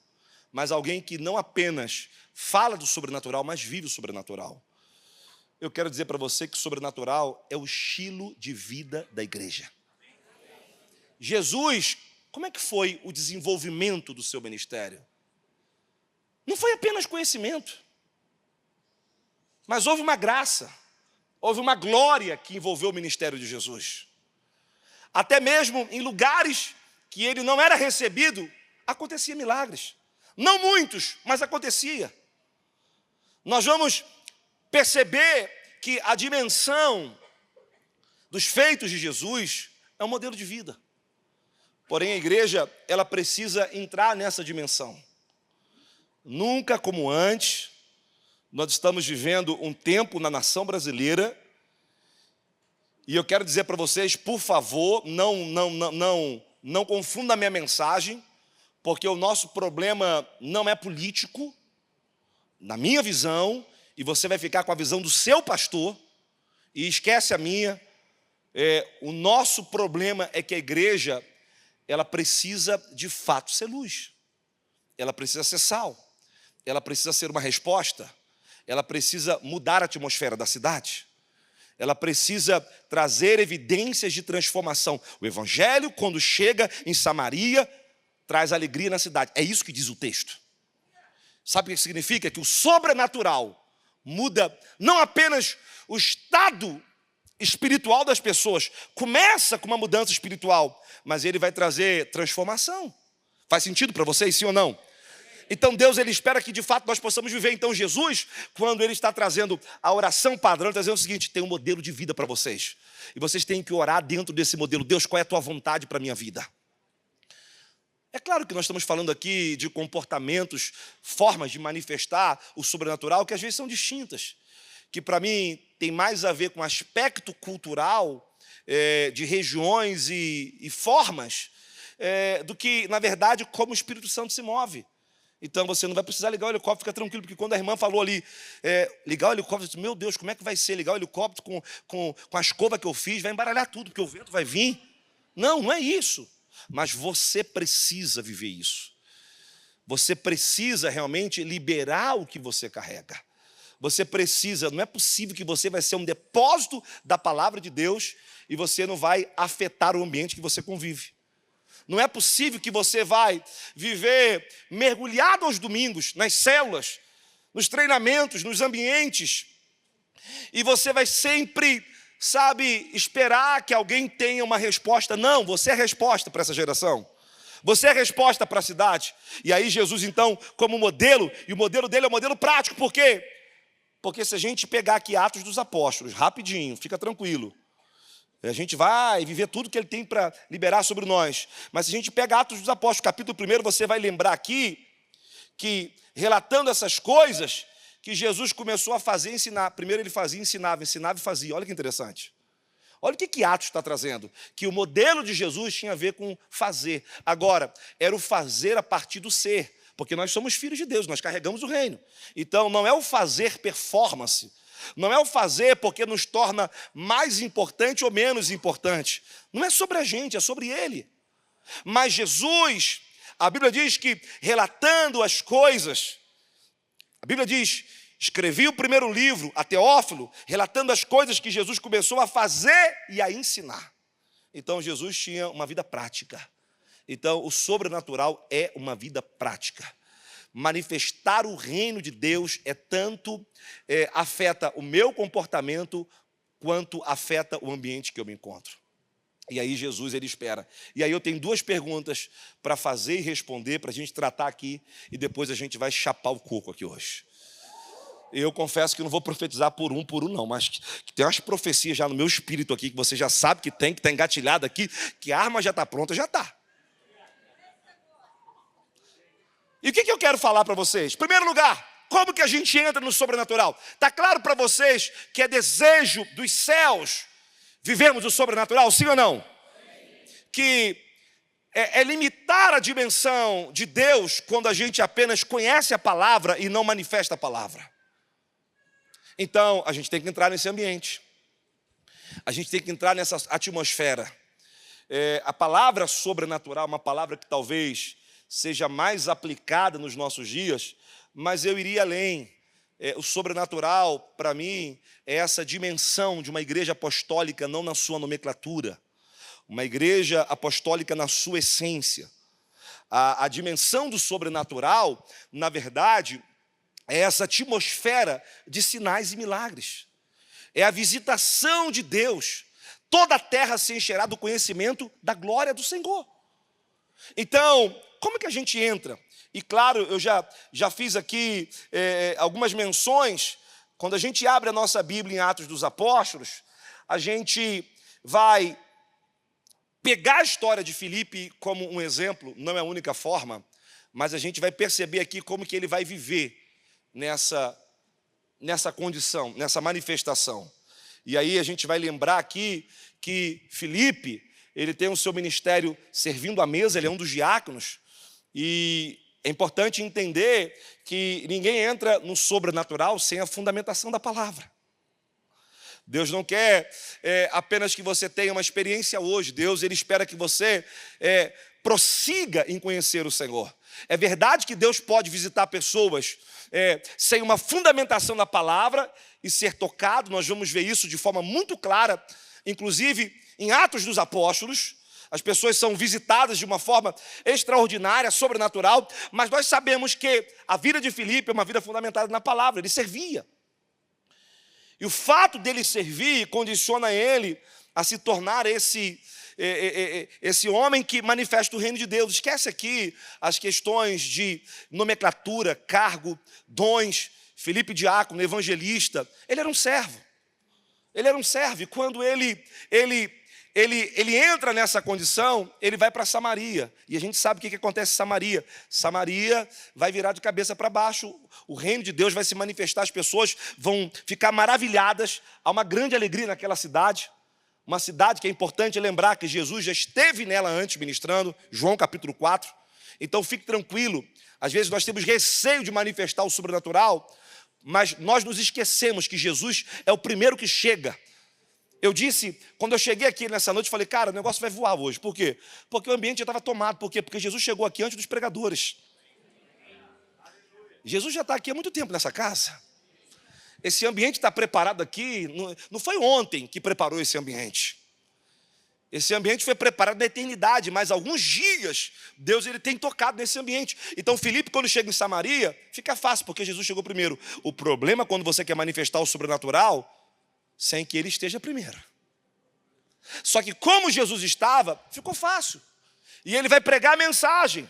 mas alguém que não apenas fala do sobrenatural, mas vive o sobrenatural. Eu quero dizer para você que o sobrenatural é o estilo de vida da igreja. Jesus, como é que foi o desenvolvimento do seu ministério? Não foi apenas conhecimento, mas houve uma graça, houve uma glória que envolveu o ministério de Jesus. Até mesmo em lugares que ele não era recebido, acontecia milagres. Não muitos, mas acontecia. Nós vamos perceber que a dimensão dos feitos de Jesus é um modelo de vida. Porém, a igreja, ela precisa entrar nessa dimensão. Nunca como antes, nós estamos vivendo um tempo na nação brasileira, e eu quero dizer para vocês, por favor, não confunda a minha mensagem, porque o nosso problema não é político, na minha visão, e você vai ficar com a visão do seu pastor, e esquece a minha. O nosso problema é que a igreja, ela precisa de fato ser luz, ela precisa ser sal, ela precisa ser uma resposta, ela precisa mudar a atmosfera da cidade, ela precisa trazer evidências de transformação. O evangelho, quando chega em Samaria, traz alegria na cidade. É isso que diz o texto. Sabe o que significa? Que o sobrenatural muda não apenas o estado espiritual das pessoas, começa com uma mudança espiritual, mas ele vai trazer transformação. Faz sentido para vocês, sim ou não? Então Deus, ele espera que de fato nós possamos viver. Então Jesus, quando ele está trazendo a oração padrão, ele está dizendo o seguinte: tem um modelo de vida para vocês, e vocês têm que orar dentro desse modelo. Deus, qual é a tua vontade para a minha vida? É claro que nós estamos falando aqui de comportamentos, formas de manifestar o sobrenatural que às vezes são distintas, que para mim tem mais a ver com aspecto cultural, de regiões e formas, do que, na verdade, como o Espírito Santo se move. Então você não vai precisar ligar o helicóptero, fica tranquilo, porque quando a irmã falou ali, ligar o helicóptero, eu disse, meu Deus, como é que vai ser ligar o helicóptero com a escova que eu fiz? Vai embaralhar tudo, porque o vento vai vir. Não é isso. Mas você precisa viver isso. Você precisa realmente liberar o que você carrega. Você precisa, não é possível que você vai ser um depósito da palavra de Deus e você não vai afetar o ambiente que você convive. Não é possível que você vai viver mergulhado aos domingos, nas células, nos treinamentos, nos ambientes, e você vai sempre, esperar que alguém tenha uma resposta. Não, você é a resposta para essa geração. Você é a resposta para a cidade. E aí Jesus, então, como modelo, e o modelo dele é um modelo prático. Por quê? Porque se a gente pegar aqui Atos dos Apóstolos, rapidinho, fica tranquilo, a gente vai viver tudo que ele tem para liberar sobre nós. Mas se a gente pega Atos dos Apóstolos, capítulo 1, você vai lembrar aqui, que relatando essas coisas, que Jesus começou a fazer e ensinar. Primeiro ele fazia, ensinava e fazia. Olha que interessante. Olha o que Atos está trazendo. Que o modelo de Jesus tinha a ver com fazer. Agora, era o fazer a partir do ser. Porque nós somos filhos de Deus, nós carregamos o reino. Então, não é o fazer performance. Não é o fazer porque nos torna mais importante ou menos importante. Não é sobre a gente, é sobre Ele. Mas Jesus, a Bíblia diz que, relatando as coisas, a Bíblia diz, escrevi o primeiro livro, a Teófilo, relatando as coisas que Jesus começou a fazer e a ensinar. Então, Jesus tinha uma vida prática. Então, o sobrenatural é uma vida prática. Manifestar o reino de Deus afeta o meu comportamento, quanto afeta o ambiente que eu me encontro. E aí Jesus, ele espera. E aí eu tenho duas perguntas para fazer e responder, para a gente tratar aqui, e depois a gente vai chapar o coco aqui hoje. Eu confesso que não vou profetizar por um não, mas que tem umas profecias já no meu espírito aqui, que você já sabe que está engatilhado aqui, que a arma já está pronta, já está. E o que eu quero falar para vocês? Em primeiro lugar, como que a gente entra no sobrenatural? Está claro para vocês que é desejo dos céus vivemos o sobrenatural, sim ou não? Sim. Que é limitar a dimensão de Deus quando a gente apenas conhece a palavra e não manifesta a palavra. Então, a gente tem que entrar nesse ambiente. A gente tem que entrar nessa atmosfera. A palavra sobrenatural é uma palavra que talvez seja mais aplicada nos nossos dias, mas eu iria além. O sobrenatural, para mim, é essa dimensão de uma igreja apostólica, não na sua nomenclatura, uma igreja apostólica na sua essência. A dimensão do sobrenatural, na verdade, é essa atmosfera de sinais e milagres. É a visitação de Deus. Toda a terra se encherá do conhecimento da glória do Senhor. Então, como que a gente entra? E claro, eu já fiz aqui algumas menções. Quando a gente abre a nossa Bíblia em Atos dos Apóstolos, a gente vai pegar a história de Filipe como um exemplo, não é a única forma, mas a gente vai perceber aqui como que ele vai viver nessa condição, nessa manifestação. E aí a gente vai lembrar aqui que Filipe, ele tem o seu ministério servindo à mesa, ele é um dos diáconos, e é importante entender que ninguém entra no sobrenatural sem a fundamentação da palavra. Deus não quer apenas que você tenha uma experiência hoje. Deus, ele espera que você prossiga em conhecer o Senhor. É verdade que Deus pode visitar pessoas sem uma fundamentação da palavra e ser tocado. Nós vamos ver isso de forma muito clara, inclusive em Atos dos Apóstolos. As pessoas são visitadas de uma forma extraordinária, sobrenatural, mas nós sabemos que a vida de Filipe é uma vida fundamentada na palavra. Ele servia. E o fato dele servir condiciona ele a se tornar esse homem que manifesta o reino de Deus. Esquece aqui as questões de nomenclatura, cargo, dons. Filipe, diácono, evangelista, ele era um servo. Ele era um servo. E quando ele entra nessa condição, ele vai para Samaria. E a gente sabe o que acontece em Samaria. Samaria vai virar de cabeça para baixo. O reino de Deus vai se manifestar. As pessoas vão ficar maravilhadas. Há uma grande alegria naquela cidade. Uma cidade que é importante lembrar que Jesus já esteve nela antes ministrando. João capítulo 4. Então fique tranquilo. Às vezes nós temos receio de manifestar o sobrenatural, mas nós nos esquecemos que Jesus é o primeiro que chega. Eu disse, quando eu cheguei aqui nessa noite, falei, cara, o negócio vai voar hoje. Por quê? Porque o ambiente já estava tomado. Por quê? Porque Jesus chegou aqui antes dos pregadores. Jesus já está aqui há muito tempo nessa casa. Esse ambiente está preparado aqui, não foi ontem que preparou esse ambiente. Esse ambiente foi preparado na eternidade, mas alguns dias Deus ele tem tocado nesse ambiente. Então Filipe, quando chega em Samaria, fica fácil, porque Jesus chegou primeiro. O problema é quando você quer manifestar o sobrenatural sem que ele esteja primeiro. Só que como Jesus estava, ficou fácil. E ele vai pregar a mensagem.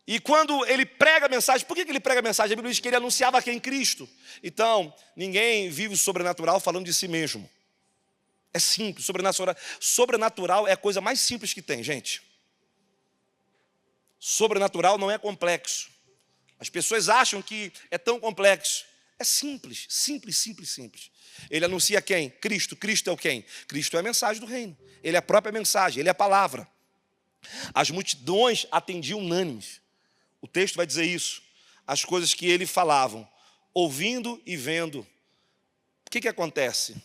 E quando ele prega a mensagem, por que ele prega a mensagem? A Bíblia diz que ele anunciava quem? Cristo. Então, ninguém vive o sobrenatural falando de si mesmo. É simples, sobrenatural é a coisa mais simples que tem, gente. Sobrenatural não é complexo. As pessoas acham que é tão complexo. É simples, simples, simples, simples. Ele anuncia quem? Cristo. Cristo é o quem? Cristo é a mensagem do reino. Ele é a própria mensagem, ele é a palavra. As multidões atendiam unânimes. O texto vai dizer isso. As coisas que ele falavam, ouvindo e vendo. O que acontece?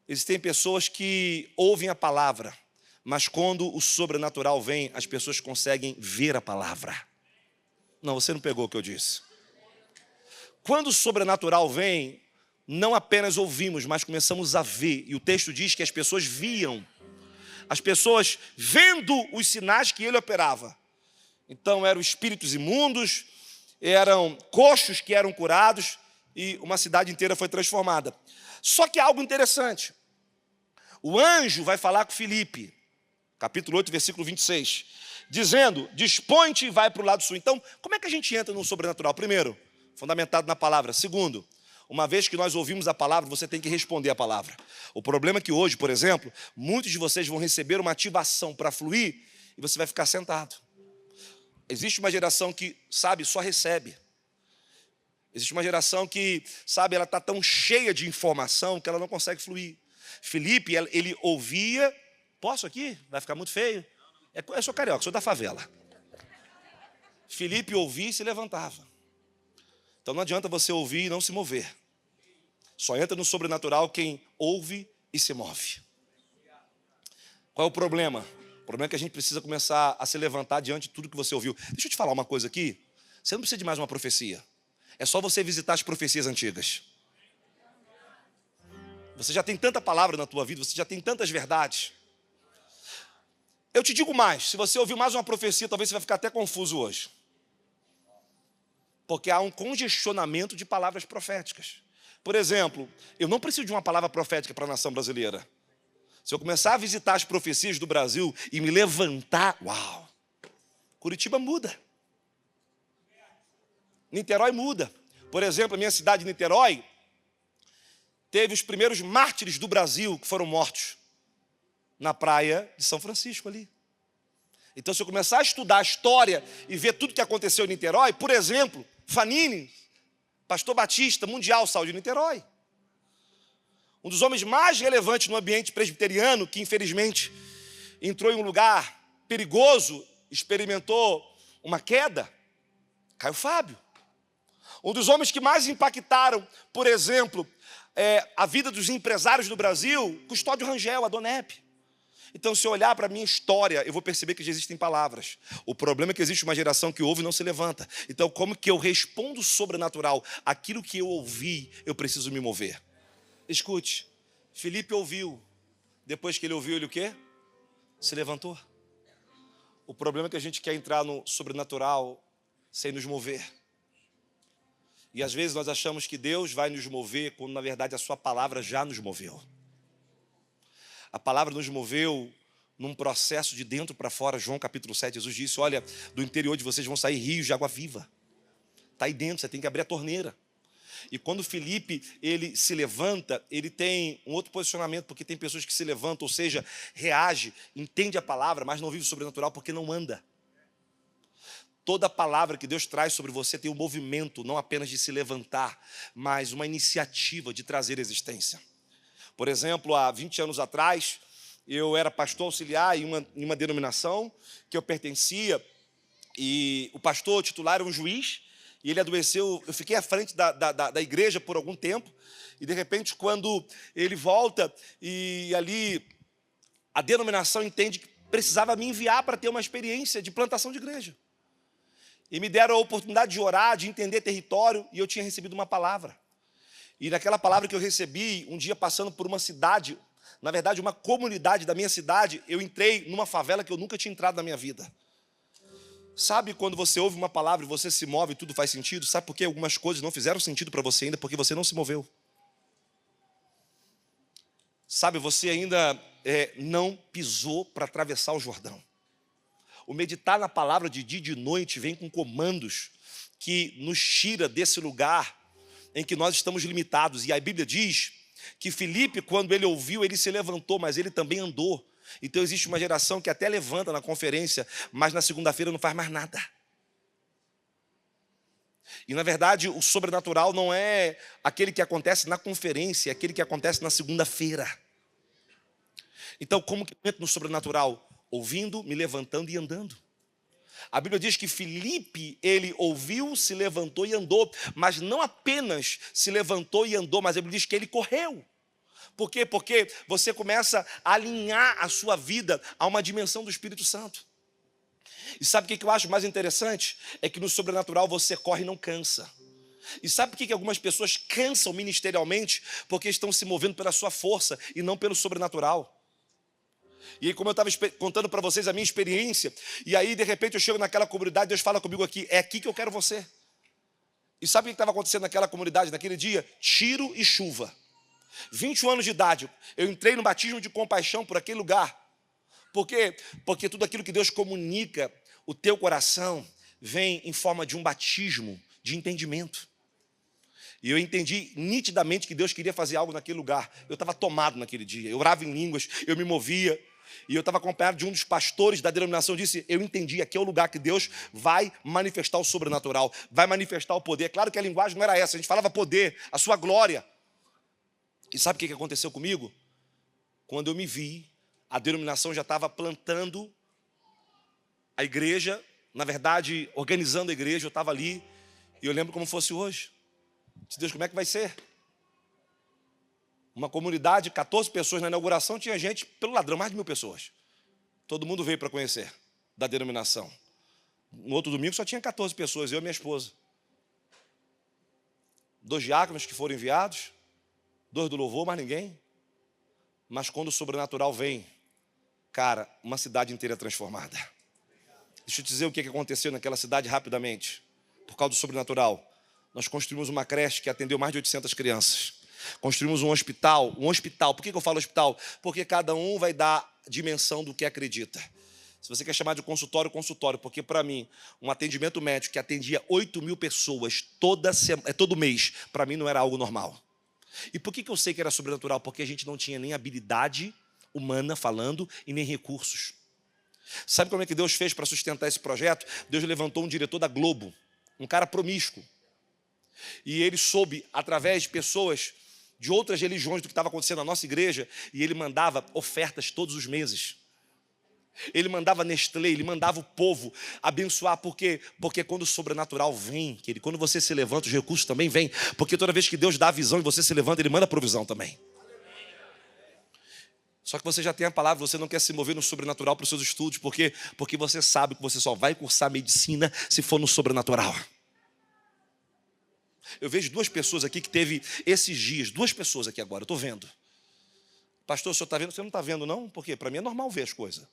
Existem pessoas que ouvem a palavra, mas quando o sobrenatural vem, as pessoas conseguem ver a palavra. Não, você não pegou o que eu disse. Quando o sobrenatural vem, não apenas ouvimos, mas começamos a ver. E o texto diz que as pessoas viam. As pessoas vendo os sinais que ele operava. Então eram espíritos imundos, eram coxos que eram curados e uma cidade inteira foi transformada. Só que há algo interessante. O anjo vai falar com Filipe, capítulo 8, versículo 26, dizendo, dispõe-te e vai para o lado sul. Então, como é que a gente entra no sobrenatural? Primeiro, fundamentado na palavra. Segundo, uma vez que nós ouvimos a palavra, você tem que responder a palavra. O problema é que hoje, por exemplo, muitos de vocês vão receber uma ativação para fluir e você vai ficar sentado. Existe uma geração que, sabe, só recebe. Existe uma geração que, sabe, ela está tão cheia de informação que ela não consegue fluir. Filipe, ele ouvia, posso aqui? Vai ficar muito feio. Eu sou carioca, sou da favela. Filipe ouvia e se levantava. Então não adianta você ouvir e não se mover. Só entra no sobrenatural quem ouve e se move. Qual é o problema? O problema é que a gente precisa começar a se levantar diante de tudo que você ouviu. Deixa eu te falar uma coisa aqui. Você não precisa de mais uma profecia. É só você visitar as profecias antigas. Você já tem tanta palavra na tua vida, você já tem tantas verdades. Eu te digo mais, se você ouvir mais uma profecia, talvez você vai ficar até confuso hoje. Porque há um congestionamento de palavras proféticas. Por exemplo, eu não preciso de uma palavra profética para a nação brasileira. Se eu começar a visitar as profecias do Brasil e me levantar, uau, Curitiba muda. Niterói muda. Por exemplo, a minha cidade, Niterói, teve os primeiros mártires do Brasil que foram mortos na praia de São Francisco ali. Então, se eu começar a estudar a história e ver tudo que aconteceu em Niterói, por exemplo, Fanini, pastor batista mundial, saiu de Niterói. Um dos homens mais relevantes no ambiente presbiteriano, que infelizmente entrou em um lugar perigoso, experimentou uma queda, Caio Fábio. Um dos homens que mais impactaram, por exemplo, a vida dos empresários do Brasil, Custódio Rangel, Adonep. Então, se eu olhar para a minha história, eu vou perceber que já existem palavras. O problema é que existe uma geração que ouve e não se levanta. Então, como que eu respondo sobrenatural? Aquilo que eu ouvi, eu preciso me mover. Escute, Filipe ouviu. Depois que ele ouviu, ele o quê? Se levantou. O problema é que a gente quer entrar no sobrenatural sem nos mover. E às vezes nós achamos que Deus vai nos mover, quando na verdade a sua palavra já nos moveu. A palavra nos moveu num processo de dentro para fora. João capítulo 7, Jesus disse, olha, do interior de vocês vão sair rios de água viva. Está aí dentro, você tem que abrir a torneira. E quando Filipe, ele se levanta, ele tem um outro posicionamento, porque tem pessoas que se levantam, ou seja, reage, entende a palavra, mas não vive o sobrenatural porque não anda. Toda palavra que Deus traz sobre você tem um movimento, não apenas de se levantar, mas uma iniciativa de trazer existência. Por exemplo, há 20 anos atrás, eu era pastor auxiliar em uma denominação que eu pertencia, e o pastor titular era um juiz, e ele adoeceu. Eu fiquei à frente da igreja por algum tempo, e de repente, quando ele volta, e ali a denominação entende que precisava me enviar para ter uma experiência de plantação de igreja. E me deram a oportunidade de orar, de entender território, e eu tinha recebido uma palavra. E naquela palavra que eu recebi, um dia passando por uma cidade, na verdade uma comunidade da minha cidade, eu entrei numa favela que eu nunca tinha entrado na minha vida. Sabe quando você ouve uma palavra e você se move e tudo faz sentido? Sabe por que algumas coisas não fizeram sentido para você ainda? Porque você não se moveu. Sabe, você ainda não pisou para atravessar o Jordão. O meditar na palavra de dia e de noite vem com comandos que nos tira desse lugar em que nós estamos limitados. E a Bíblia diz que Filipe, quando ele ouviu, ele se levantou, mas ele também andou. Então existe uma geração que até levanta na conferência, mas na segunda-feira não faz mais nada. E, na verdade, o sobrenatural não é aquele que acontece na conferência, é aquele que acontece na segunda-feira. Então, como que eu entro no sobrenatural? Ouvindo, me levantando e andando. A Bíblia diz que Filipe, ele ouviu, se levantou e andou, mas não apenas se levantou e andou, mas a Bíblia diz que ele correu. Por quê? Porque você começa a alinhar a sua vida a uma dimensão do Espírito Santo. E sabe o que eu acho mais interessante? É que no sobrenatural você corre e não cansa. E sabe por que algumas pessoas cansam ministerialmente? Porque estão se movendo pela sua força e não pelo sobrenatural. E aí, como eu estava contando para vocês a minha experiência, e aí de repente eu chego naquela comunidade, Deus fala comigo aqui, é aqui que eu quero você. E sabe o que estava acontecendo naquela comunidade, naquele dia? Tiro e chuva. 21 anos de idade, eu entrei no batismo de compaixão por aquele lugar. Por quê? Porque tudo aquilo que Deus comunica, o teu coração, vem em forma de um batismo de entendimento. E eu entendi nitidamente que Deus queria fazer algo naquele lugar. Eu estava tomado naquele dia, eu orava em línguas, eu me movia. E eu estava acompanhado de um dos pastores da denominação, disse, eu entendi, aqui é o lugar que Deus vai manifestar o sobrenatural, vai manifestar o poder. Claro que a linguagem não era essa, a gente falava poder, a sua glória. E sabe o que aconteceu comigo? Quando eu me vi, a denominação já estava plantando a igreja, na verdade, organizando a igreja, eu estava ali, e eu lembro como fosse hoje. Disse, Deus, como é que vai ser? Uma comunidade, 14 pessoas na inauguração, tinha gente pelo ladrão, mais de 1000 pessoas. Todo mundo veio para conhecer da denominação. No outro domingo só tinha 14 pessoas, eu e minha esposa. 2 diáconos que foram enviados, 2 do louvor, mais ninguém. Mas quando o sobrenatural vem, cara, uma cidade inteira é transformada. Deixa eu te dizer o que aconteceu naquela cidade rapidamente. Por causa do sobrenatural, nós construímos uma creche que atendeu mais de 800 crianças. Construímos um hospital. Por que eu falo hospital? Porque cada um vai dar dimensão do que acredita. Se você quer chamar de consultório, consultório. Porque para mim, um atendimento médico que atendia 8.000 pessoas todo mês, para mim não era algo normal. E por que eu sei que era sobrenatural? Porque a gente não tinha nem habilidade humana falando e nem recursos. Sabe como é que Deus fez para sustentar esse projeto? Deus levantou um diretor da Globo, um cara promíscuo. E ele soube, através de pessoas de outras religiões, do que estava acontecendo na nossa igreja, e ele mandava ofertas todos os meses. Ele mandava Nestlé, ele mandava o povo abençoar. Por quê? Porque quando o sobrenatural vem, querido, quando você se levanta, os recursos também vêm. Porque toda vez que Deus dá a visão e você se levanta, Ele manda a provisão também. Só que você já tem a palavra, você não quer se mover no sobrenatural para os seus estudos. Por quê? Porque você sabe que você só vai cursar medicina se for no sobrenatural. Eu vejo 2 pessoas aqui que teve esses dias, 2 pessoas aqui agora, eu estou vendo. Pastor, o senhor está vendo? Você não está vendo não? Por quê? Para mim é normal ver as coisas.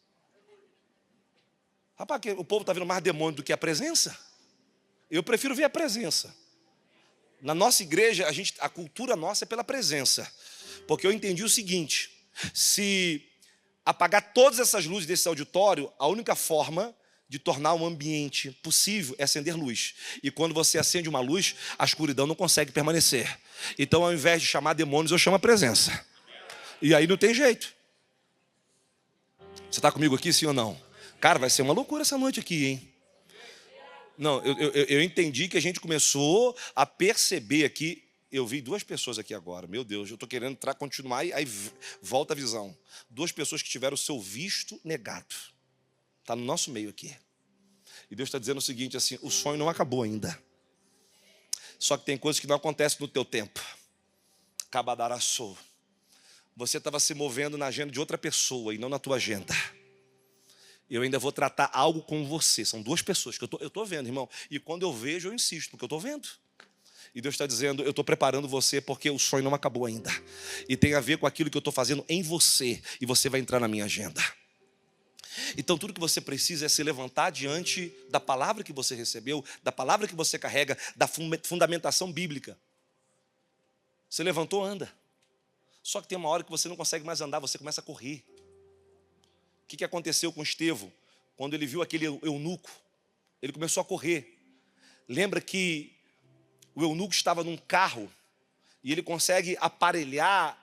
Rapaz, o povo está vendo mais demônio do que a presença? Eu prefiro ver a presença. Na nossa igreja, a cultura nossa é pela presença. Porque eu entendi o seguinte, se apagar todas essas luzes desse auditório, a única forma de tornar um ambiente possível é acender luz. E quando você acende uma luz, a escuridão não consegue permanecer. Então, ao invés de chamar demônios, eu chamo a presença. E aí não tem jeito. Você está comigo aqui, sim ou não? Cara, vai ser uma loucura essa noite aqui, hein? Não, eu entendi que a gente começou a perceber aqui. Eu vi 2 pessoas aqui agora. Meu Deus, eu estou querendo continuar e aí volta a visão. 2 pessoas que tiveram o seu visto negado. Está no nosso meio aqui. E Deus está dizendo o seguinte, assim, o sonho não acabou ainda. Só que tem coisas que não acontecem no teu tempo. Cabadaraçou. Você estava se movendo na agenda de outra pessoa e não na tua agenda. Eu ainda vou tratar algo com você. São 2 pessoas que eu estou vendo, irmão. E quando eu vejo, eu insisto, porque eu estou vendo. E Deus está dizendo, eu estou preparando você porque o sonho não acabou ainda. E tem a ver com aquilo que eu estou fazendo em você. E você vai entrar na minha agenda. Então tudo que você precisa é se levantar diante da palavra que você recebeu, da palavra que você carrega, da fundamentação bíblica. Você levantou, anda. Só que tem uma hora que você não consegue mais andar, você começa a correr. O que aconteceu com Estevão? Quando ele viu aquele eunuco, ele começou a correr. Lembra que o eunuco estava num carro e ele consegue aparelhar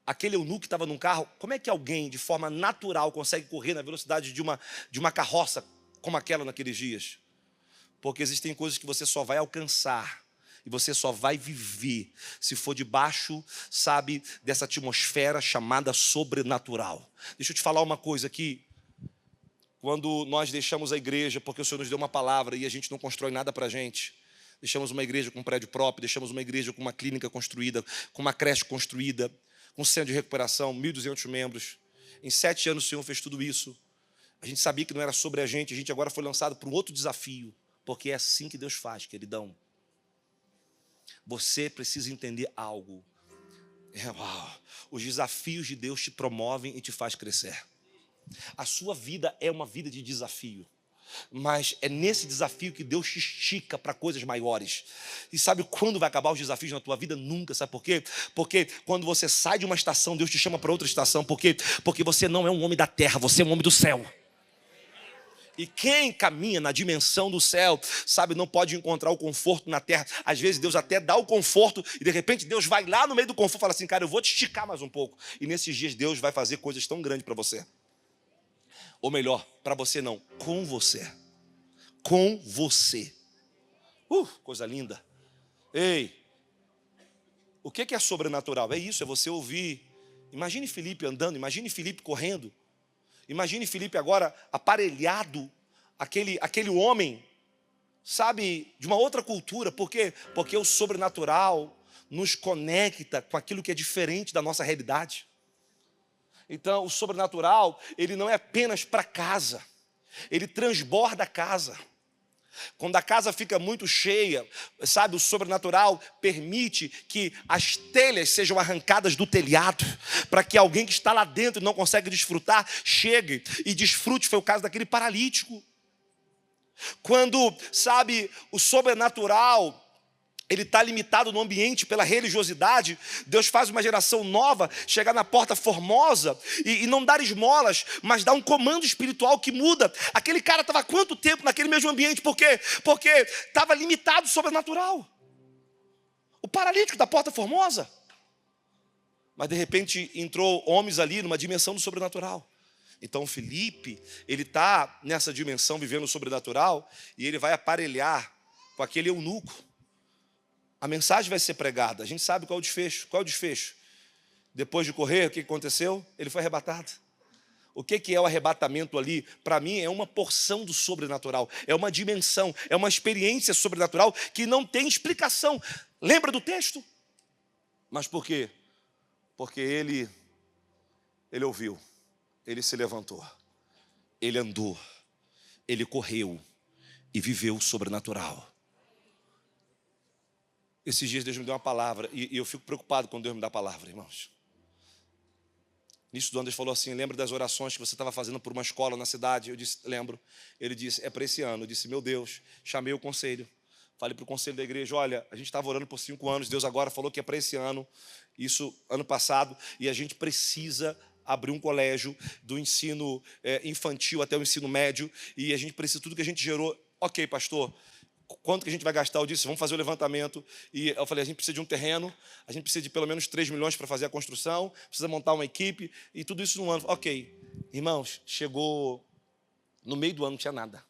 aquele eunuco que estava num carro. Como é que alguém, de forma natural, consegue correr na velocidade de uma carroça como aquela naqueles dias? Porque existem coisas que você só vai alcançar e você só vai viver se for debaixo, sabe, dessa atmosfera chamada sobrenatural. Deixa eu te falar uma coisa aqui. Quando nós deixamos a igreja, porque o Senhor nos deu uma palavra e a gente não constrói nada para a gente, deixamos uma igreja com um prédio próprio, deixamos uma igreja com uma clínica construída, com uma creche construída, com um centro de recuperação, 1.200 membros. Em 7 anos o Senhor fez tudo isso. A gente sabia que não era sobre a gente agora foi lançado para um outro desafio, porque é assim que Deus faz, queridão. Você precisa entender algo. Os desafios de Deus te promovem e te faz crescer. A sua vida é uma vida de desafio, mas é nesse desafio que Deus te estica para coisas maiores. E sabe quando vai acabar os desafios na tua vida? Nunca. Sabe por quê? Porque quando você sai de uma estação, Deus te chama para outra estação. Por quê? Porque você não é um homem da terra, você é um homem do céu. E quem caminha na dimensão do céu, sabe, não pode encontrar o conforto na terra. Às vezes Deus até dá o conforto e de repente Deus vai lá no meio do conforto e fala assim, cara, eu vou te esticar mais um pouco. E nesses dias Deus vai fazer coisas tão grandes para você. Ou melhor, para você não, com você. Com você. Coisa linda. Ei, o que é sobrenatural? É isso, é você ouvir. Imagine Felipe andando, imagine Felipe correndo. Imagine Felipe agora aparelhado, aquele homem, sabe, de uma outra cultura. Por quê? Porque o sobrenatural nos conecta com aquilo que é diferente da nossa realidade. Então, o sobrenatural, ele não é apenas para casa, ele transborda a casa. Quando a casa fica muito cheia, sabe, o sobrenatural permite que as telhas sejam arrancadas do telhado, para que alguém que está lá dentro e não consegue desfrutar, chegue e desfrute. Foi o caso daquele paralítico. Quando, sabe, o sobrenatural, ele está limitado no ambiente pela religiosidade, Deus faz uma geração nova chegar na porta formosa e não dar esmolas, mas dar um comando espiritual que muda. Aquele cara estava há quanto tempo naquele mesmo ambiente? Por quê? Porque estava limitado sobrenatural. O paralítico da porta formosa. Mas de repente entrou homens ali numa dimensão do sobrenatural. Então Felipe, ele está nessa dimensão vivendo o sobrenatural e ele vai aparelhar com aquele eunuco. A mensagem vai ser pregada. A gente sabe qual é o desfecho. Qual é o desfecho? Depois de correr, o que aconteceu? Ele foi arrebatado. O que é o arrebatamento ali? Para mim é uma porção do sobrenatural. É uma dimensão, é uma experiência sobrenatural que não tem explicação. Lembra do texto? Mas por quê? Porque ele ouviu, ele se levantou, ele andou, ele correu e viveu o sobrenatural. Esses dias Deus me deu uma palavra e eu fico preocupado quando Deus me dá a palavra, irmãos. Nisso do ano Deus falou assim, lembra das orações que você estava fazendo por uma escola na cidade? Eu disse, lembro. Ele disse, é para esse ano. Eu disse, meu Deus, chamei o conselho. Falei para o conselho da igreja, olha, a gente estava orando por 5 anos, Deus agora falou que é para esse ano, isso ano passado, e a gente precisa abrir um colégio do ensino infantil até o ensino médio, e a gente precisa tudo que a gente gerou. Ok, pastor, quanto que a gente vai gastar? Eu disse, vamos fazer o levantamento. E eu falei, a gente precisa de um terreno, a gente precisa de pelo menos 3 milhões para fazer a construção, precisa montar uma equipe, e tudo isso num ano. Ok, irmãos, chegou no meio do ano, não tinha nada.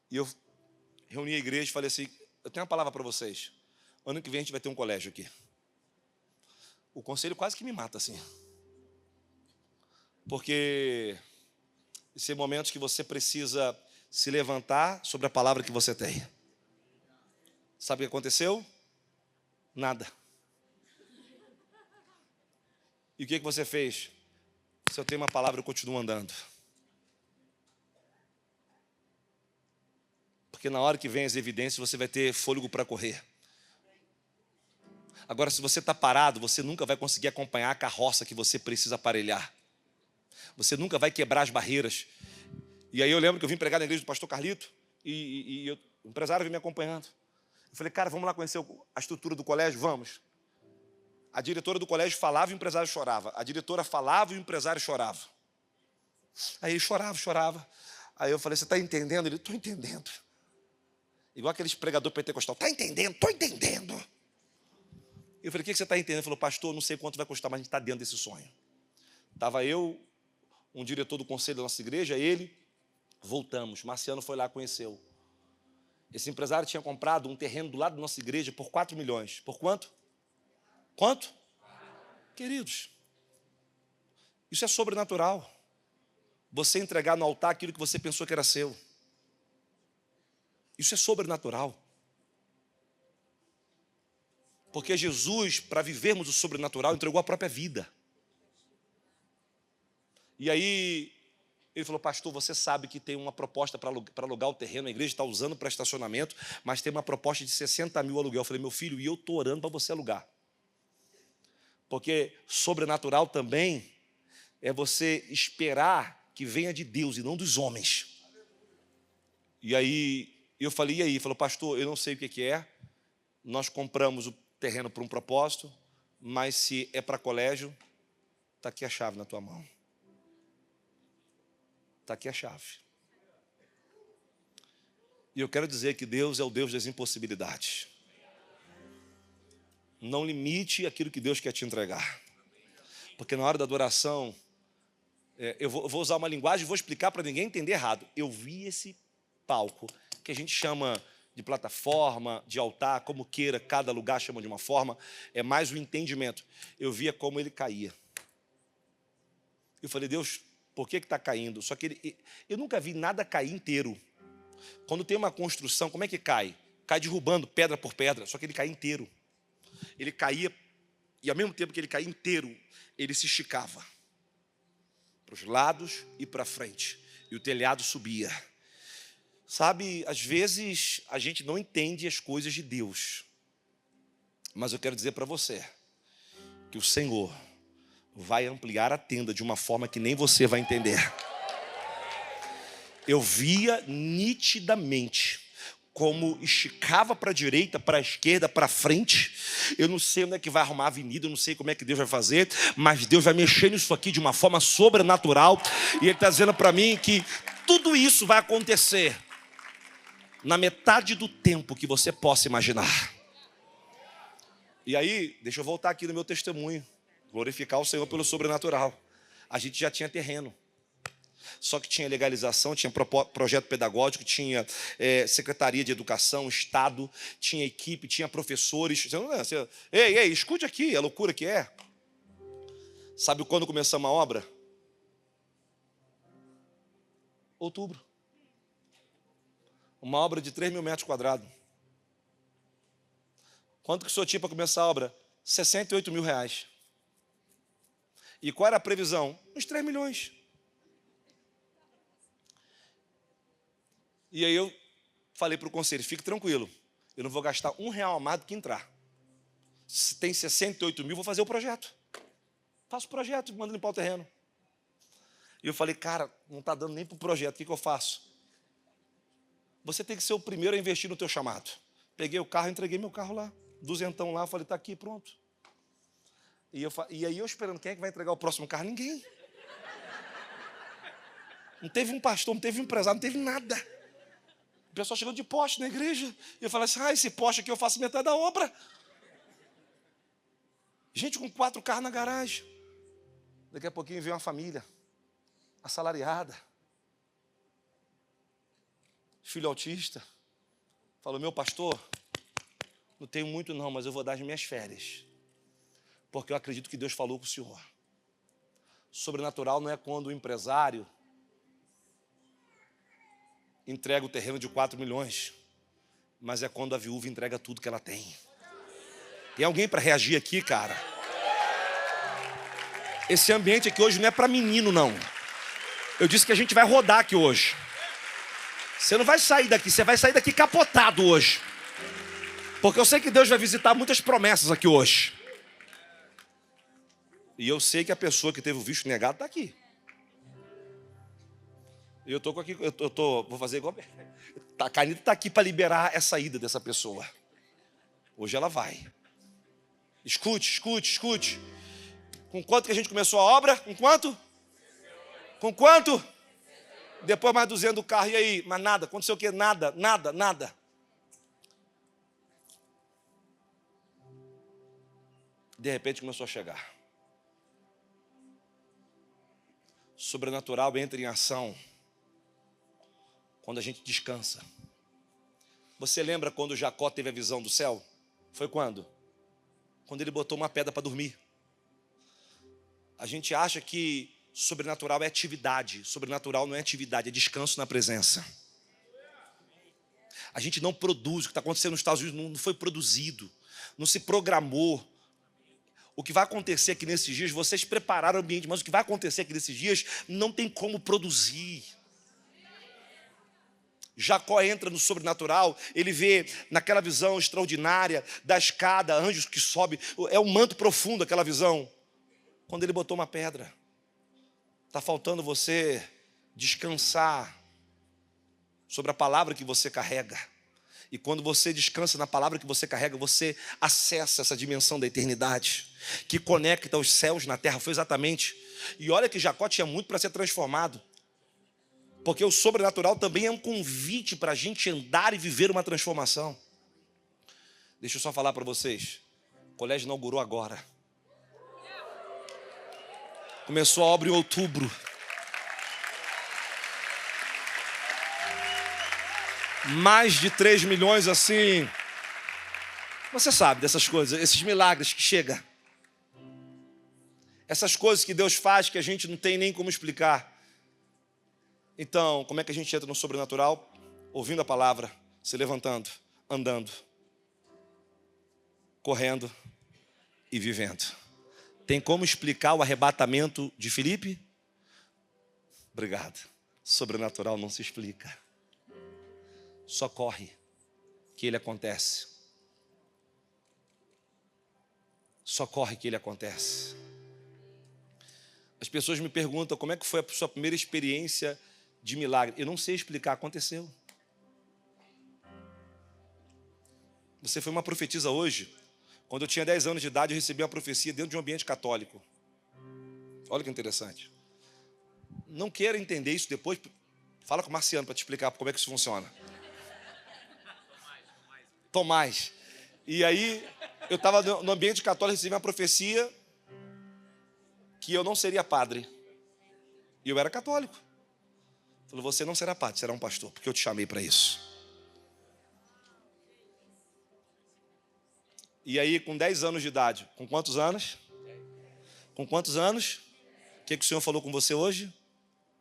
E eu reuni a igreja e falei assim, eu tenho uma palavra para vocês. Ano que vem a gente vai ter um colégio aqui. O conselho quase que me mata assim. Porque são momentos que você precisa se levantar sobre a palavra que você tem. Sabe o que aconteceu? Nada. E o que você fez? Se eu tenho uma palavra, eu continuo andando. Porque na hora que vem as evidências, você vai ter fôlego para correr. Agora, se você está parado, você nunca vai conseguir acompanhar a carroça que você precisa aparelhar. Você nunca vai quebrar as barreiras. E aí eu lembro que eu vim pregar na igreja do pastor Carlito e o empresário veio me acompanhando. Eu falei, cara, vamos lá conhecer a estrutura do colégio? Vamos. A diretora do colégio falava e o empresário chorava. A diretora falava e o empresário chorava. Aí ele chorava. Aí eu falei, você está entendendo? Ele, estou entendendo. Igual aqueles pregador pentecostal, está entendendo? Estou entendendo. Eu falei, o que você está entendendo? Ele falou, pastor, não sei quanto vai custar, mas a gente está dentro desse sonho. Estava eu, um diretor do conselho da nossa igreja, ele, Voltamos, Marciano foi lá, conheceu. Esse empresário tinha comprado um terreno do lado da nossa igreja por 4 milhões. Por quanto? Quanto? Queridos, isso é sobrenatural. Você entregar no altar aquilo que você pensou que era seu. Isso é sobrenatural. Porque Jesus, para vivermos o sobrenatural, entregou a própria vida. E aí, ele falou, pastor, você sabe que tem uma proposta para alugar o terreno, a igreja está usando para estacionamento, mas tem uma proposta de 60 mil aluguel. Eu falei, meu filho, e eu estou orando para você alugar. Porque sobrenatural também é você esperar que venha de Deus e não dos homens. E aí, eu falei, e aí? Ele falou, pastor, eu não sei o que é, nós compramos o terreno por um propósito, mas se é para colégio, está aqui a chave na tua mão. Está aqui a chave. E eu quero dizer que Deus é o Deus das impossibilidades. Não limite aquilo que Deus quer te entregar. Porque na hora da adoração, eu vou usar uma linguagem e vou explicar para ninguém entender errado. Eu vi esse palco, que a gente chama de plataforma, de altar, como queira, cada lugar chama de uma forma, é mais o entendimento. Eu via como ele caía. Eu falei, Deus, por que está caindo? Só que eu nunca vi nada cair inteiro. Quando tem uma construção, como é que cai? Cai derrubando pedra por pedra, só que ele cai inteiro. Ele caía, e ao mesmo tempo que ele caía inteiro, ele se esticava para os lados e para frente, e o telhado subia. Sabe, às vezes a gente não entende as coisas de Deus, mas eu quero dizer para você que o Senhor vai ampliar a tenda de uma forma que nem você vai entender. Eu via nitidamente como esticava para a direita, para a esquerda, para frente. Eu não sei onde é que vai arrumar a avenida, eu não sei como é que Deus vai fazer, mas Deus vai mexer nisso aqui de uma forma sobrenatural, e Ele está dizendo para mim que tudo isso vai acontecer na metade do tempo que você possa imaginar. E aí, deixa eu voltar aqui no meu testemunho, glorificar o Senhor pelo sobrenatural. A gente já tinha terreno, só que tinha legalização, tinha projeto pedagógico, tinha secretaria de educação, Estado, tinha equipe, tinha professores. Ei, escute aqui, a loucura que é. Sabe quando começamos a obra? Outubro. Uma obra de 3 mil metros quadrados. Quanto que o senhor tinha para começar a obra? 68 mil reais. E qual era a previsão? Uns 3 milhões. E aí eu falei para o conselho, fique tranquilo, eu não vou gastar R$1 a mais do que entrar. Se tem 68 mil, vou fazer o projeto. Faço o projeto, mando limpar o terreno. E eu falei, cara, não está dando nem para o projeto, o que eu faço? Você tem que ser o primeiro a investir no teu chamado. Peguei o carro, entreguei meu carro lá, 200 lá, falei, está aqui, pronto. E aí eu esperando, quem é que vai entregar o próximo carro? Ninguém. Não teve um pastor, não teve um empresário, não teve nada. O pessoal chegou de poste na igreja. E eu falei assim, esse poste aqui eu faço metade da obra. Gente com 4 carros na garagem. Daqui a pouquinho veio uma família assalariada. Filho autista. Falou, meu pastor, não tenho muito não, mas eu vou dar as minhas férias. Porque eu acredito que Deus falou com o senhor. Sobrenatural não é quando o empresário entrega o terreno de 4 milhões, mas é quando a viúva entrega tudo que ela tem. Tem alguém para reagir aqui, cara? Esse ambiente aqui hoje não é para menino, não. Eu disse que a gente vai rodar aqui hoje. Você não vai sair daqui, você vai sair daqui capotado hoje. Porque eu sei que Deus vai visitar muitas promessas aqui hoje. E eu sei que a pessoa que teve o visto negado está aqui. E eu estou aqui, vou fazer igual. A caneta está aqui para liberar essa ida dessa pessoa. Hoje ela vai. Escute. Com quanto que a gente começou a obra? Com quanto? Com quanto? Depois mais 200 do carro, e aí? Mas nada, aconteceu o quê? Nada. De repente começou a chegar. Sobrenatural entra em ação Quando a gente descansa. Você lembra quando Jacó teve a visão do céu? Foi quando? Quando ele botou uma pedra para dormir. A gente acha que sobrenatural é atividade. Sobrenatural não é atividade, é descanso na presença. A gente não produz. O que está acontecendo nos Estados Unidos não foi produzido. Não se programou. O que vai acontecer aqui nesses dias, vocês prepararam o ambiente, mas o que vai acontecer aqui nesses dias não tem como produzir. Jacó entra no sobrenatural, ele vê naquela visão extraordinária da escada, anjos que sobem, é um manto profundo aquela visão. Quando ele botou uma pedra, está faltando você descansar sobre a palavra que você carrega. E quando você descansa na palavra que você carrega, você acessa essa dimensão da eternidade, que conecta os céus na terra. Foi exatamente. E olha que Jacó tinha muito para ser transformado. Porque o sobrenatural também é um convite para a gente andar e viver uma transformação. Deixa eu só falar para vocês. O colégio inaugurou agora. Começou a obra em outubro. Mais de 3 milhões assim. Você sabe dessas coisas, esses milagres que chegam. Essas coisas que Deus faz que a gente não tem nem como explicar. Então, como é que a gente entra no sobrenatural? Ouvindo a palavra, se levantando, andando, correndo e vivendo. Tem como explicar o arrebatamento de Filipe? Obrigado. Sobrenatural não se explica. Só corre que ele acontece. Só corre que ele acontece. As pessoas me perguntam como é que foi a sua primeira experiência de milagre. Eu não sei explicar, aconteceu. Você foi uma profetisa hoje. Quando eu tinha 10 anos de idade, eu recebi uma profecia dentro de um ambiente católico. Olha que interessante. Não queira entender isso depois. Fala com o Marciano para te explicar como é que isso funciona. Tomás. E aí, eu estava no ambiente católico, recebi uma profecia que eu não seria padre. E eu era católico. Falou, você não será padre, será um pastor, porque eu te chamei para isso. E aí, com 10 anos de idade, com quantos anos? Com quantos anos? O que o Senhor falou com você hoje?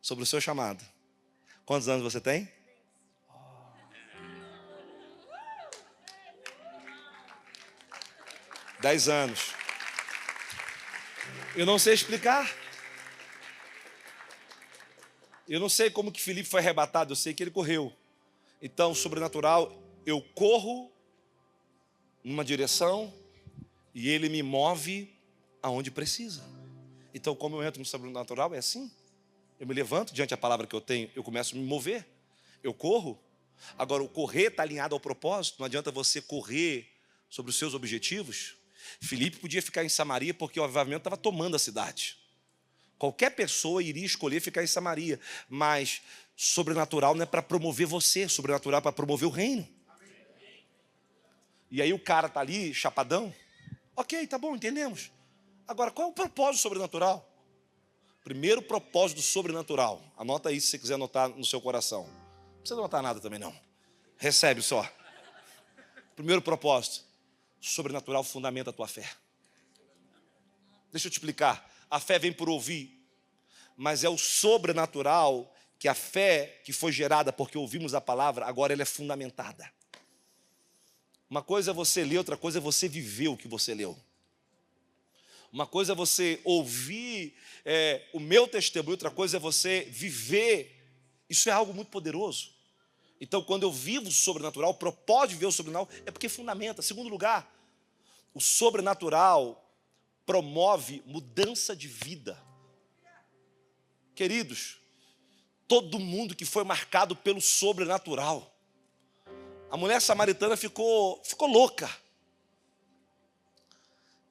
Sobre o seu chamado. Quantos anos você tem? 10 anos. Eu não sei explicar. Eu não sei como que Filipe foi arrebatado, eu sei que ele correu. Então, sobrenatural, eu corro numa direção e ele me move aonde precisa. Então, como eu entro no sobrenatural, é assim. Eu me levanto diante da palavra que eu tenho, eu começo a me mover. Eu corro. Agora, o correr está alinhado ao propósito. Não adianta você correr sobre os seus objetivos. Filipe podia ficar em Samaria porque o avivamento estava tomando a cidade. Qualquer pessoa iria escolher ficar em Samaria. Mas sobrenatural não é para promover você, sobrenatural é para promover o reino. E aí o cara está ali, chapadão. Ok, tá bom, entendemos. Agora, qual é o propósito sobrenatural? Primeiro propósito do sobrenatural. Anota aí se você quiser anotar no seu coração. Não precisa anotar nada também não. Recebe só. Primeiro propósito. Sobrenatural fundamenta a tua fé. Deixa eu te explicar. A fé vem por ouvir. Mas é o sobrenatural que a fé que foi gerada porque ouvimos a palavra, agora ela é fundamentada. Uma coisa é você ler, outra coisa é você viver o que você leu. Uma coisa é você ouvir o meu testemunho, outra coisa é você viver. Isso é algo muito poderoso. Então, quando eu vivo o sobrenatural, o propósito de viver o sobrenatural é porque fundamenta. Segundo lugar, o sobrenatural promove mudança de vida. Queridos, todo mundo que foi marcado pelo sobrenatural. A mulher samaritana ficou louca.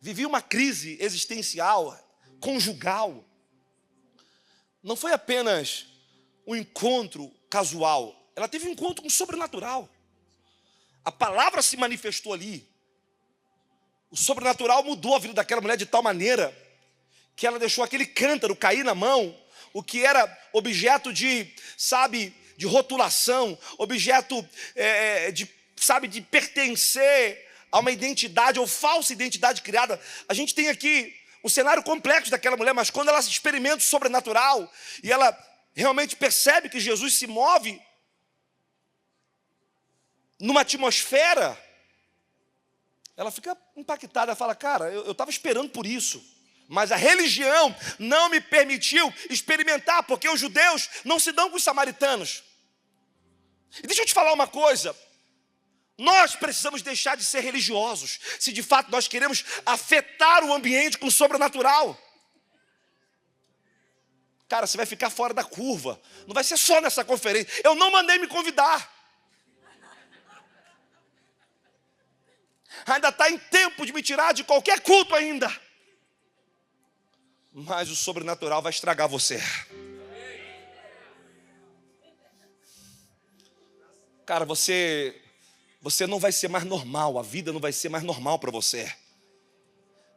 Vivia uma crise existencial, conjugal. Não foi apenas um encontro casual. Ela teve um encontro com o sobrenatural. A palavra se manifestou ali. O sobrenatural mudou a vida daquela mulher de tal maneira que ela deixou aquele cântaro cair na mão, o que era objeto de de rotulação, objeto de pertencer a uma identidade ou falsa identidade criada. A gente tem aqui um cenário complexo daquela mulher, mas quando ela experimenta o sobrenatural e ela realmente percebe que Jesus se move numa atmosfera, ela fica impactada, ela fala, cara, eu estava esperando por isso, mas a religião não me permitiu experimentar, porque os judeus não se dão com os samaritanos. E deixa eu te falar uma coisa, nós precisamos deixar de ser religiosos, se de fato nós queremos afetar o ambiente com o sobrenatural. Cara, você vai ficar fora da curva, não vai ser só nessa conferência, eu não mandei me convidar. Ainda está em tempo de me tirar de qualquer culto ainda. Mas o sobrenatural vai estragar você. Cara, você não vai ser mais normal, a vida não vai ser mais normal para você.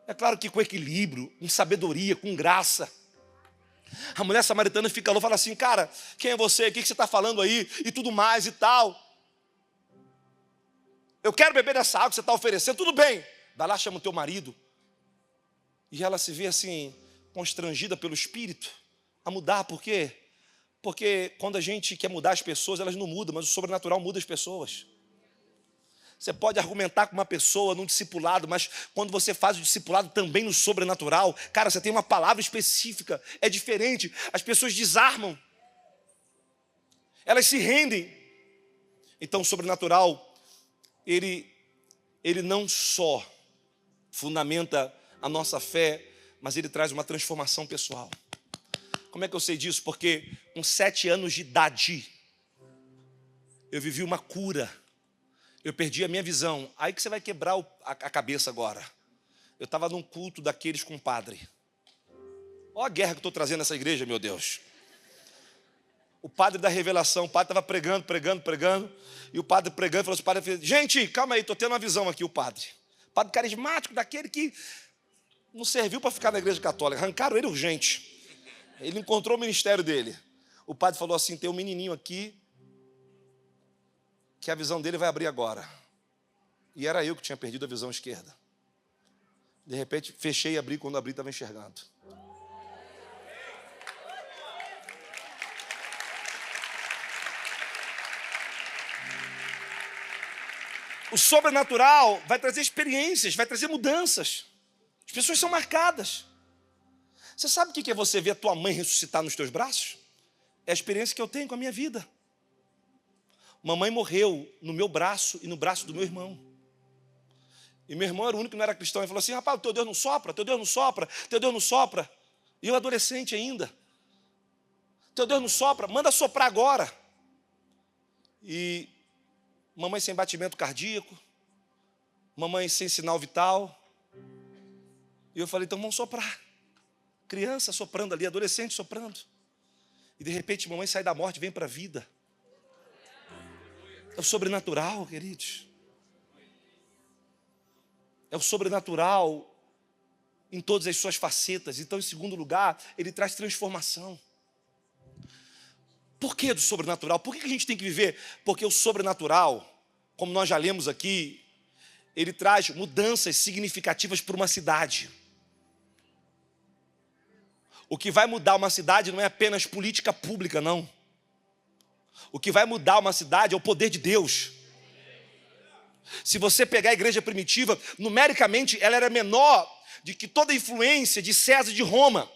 É claro que com equilíbrio, com sabedoria, com graça. A mulher samaritana fica lá e fala assim, cara, quem é você? O que você está falando aí? E tudo mais e tal. Eu quero beber dessa água que você está oferecendo, tudo bem. Vai lá, chama o teu marido. E ela se vê assim, constrangida pelo Espírito, a mudar. Por quê? Porque quando a gente quer mudar as pessoas, elas não mudam, mas o sobrenatural muda as pessoas. Você pode argumentar com uma pessoa num discipulado, mas quando você faz o discipulado também no sobrenatural, cara, você tem uma palavra específica, é diferente. As pessoas desarmam, elas se rendem. Então o sobrenatural, ele não só fundamenta a nossa fé, mas ele traz uma transformação pessoal. Como é que eu sei disso? Porque com 7 anos de idade, eu vivi uma cura. Eu perdi a minha visão. Aí que você vai quebrar a cabeça agora. Eu estava num culto daqueles com padre. Olha a guerra que eu estou trazendo nessa igreja, meu Deus. O padre da revelação, o padre estava pregando. E o padre pregando, falou assim, padre, gente, calma aí, estou tendo uma visão aqui, o padre. Padre carismático, daquele que não serviu para ficar na igreja católica. Arrancaram ele urgente. Ele encontrou o ministério dele. O padre falou assim, tem um menininho aqui, que a visão dele vai abrir agora. E era eu que tinha perdido a visão esquerda. De repente, fechei e abri, quando abri, estava enxergando. O sobrenatural vai trazer experiências, vai trazer mudanças. As pessoas são marcadas. Você sabe o que é você ver a tua mãe ressuscitar nos teus braços? É a experiência que eu tenho com a minha vida. Mamãe morreu no meu braço e no braço do meu irmão. E meu irmão era o único que não era cristão. Ele falou assim, rapaz, teu Deus não sopra, teu Deus não sopra, teu Deus não sopra. E eu adolescente ainda. Teu Deus não sopra, manda soprar agora. E mamãe sem batimento cardíaco, mamãe sem sinal vital. E eu falei, então vamos soprar. Criança soprando ali, adolescente soprando. E de repente mamãe sai da morte e vem para a vida. É o sobrenatural, queridos. É o sobrenatural em todas as suas facetas. Então, em segundo lugar, ele traz transformação. Por que do sobrenatural? Por que a gente tem que viver? Porque o sobrenatural, como nós já lemos aqui, ele traz mudanças significativas para uma cidade. O que vai mudar uma cidade não é apenas política pública, não. O que vai mudar uma cidade é o poder de Deus. Se você pegar a igreja primitiva, numericamente ela era menor do que toda a influência de César e de Roma.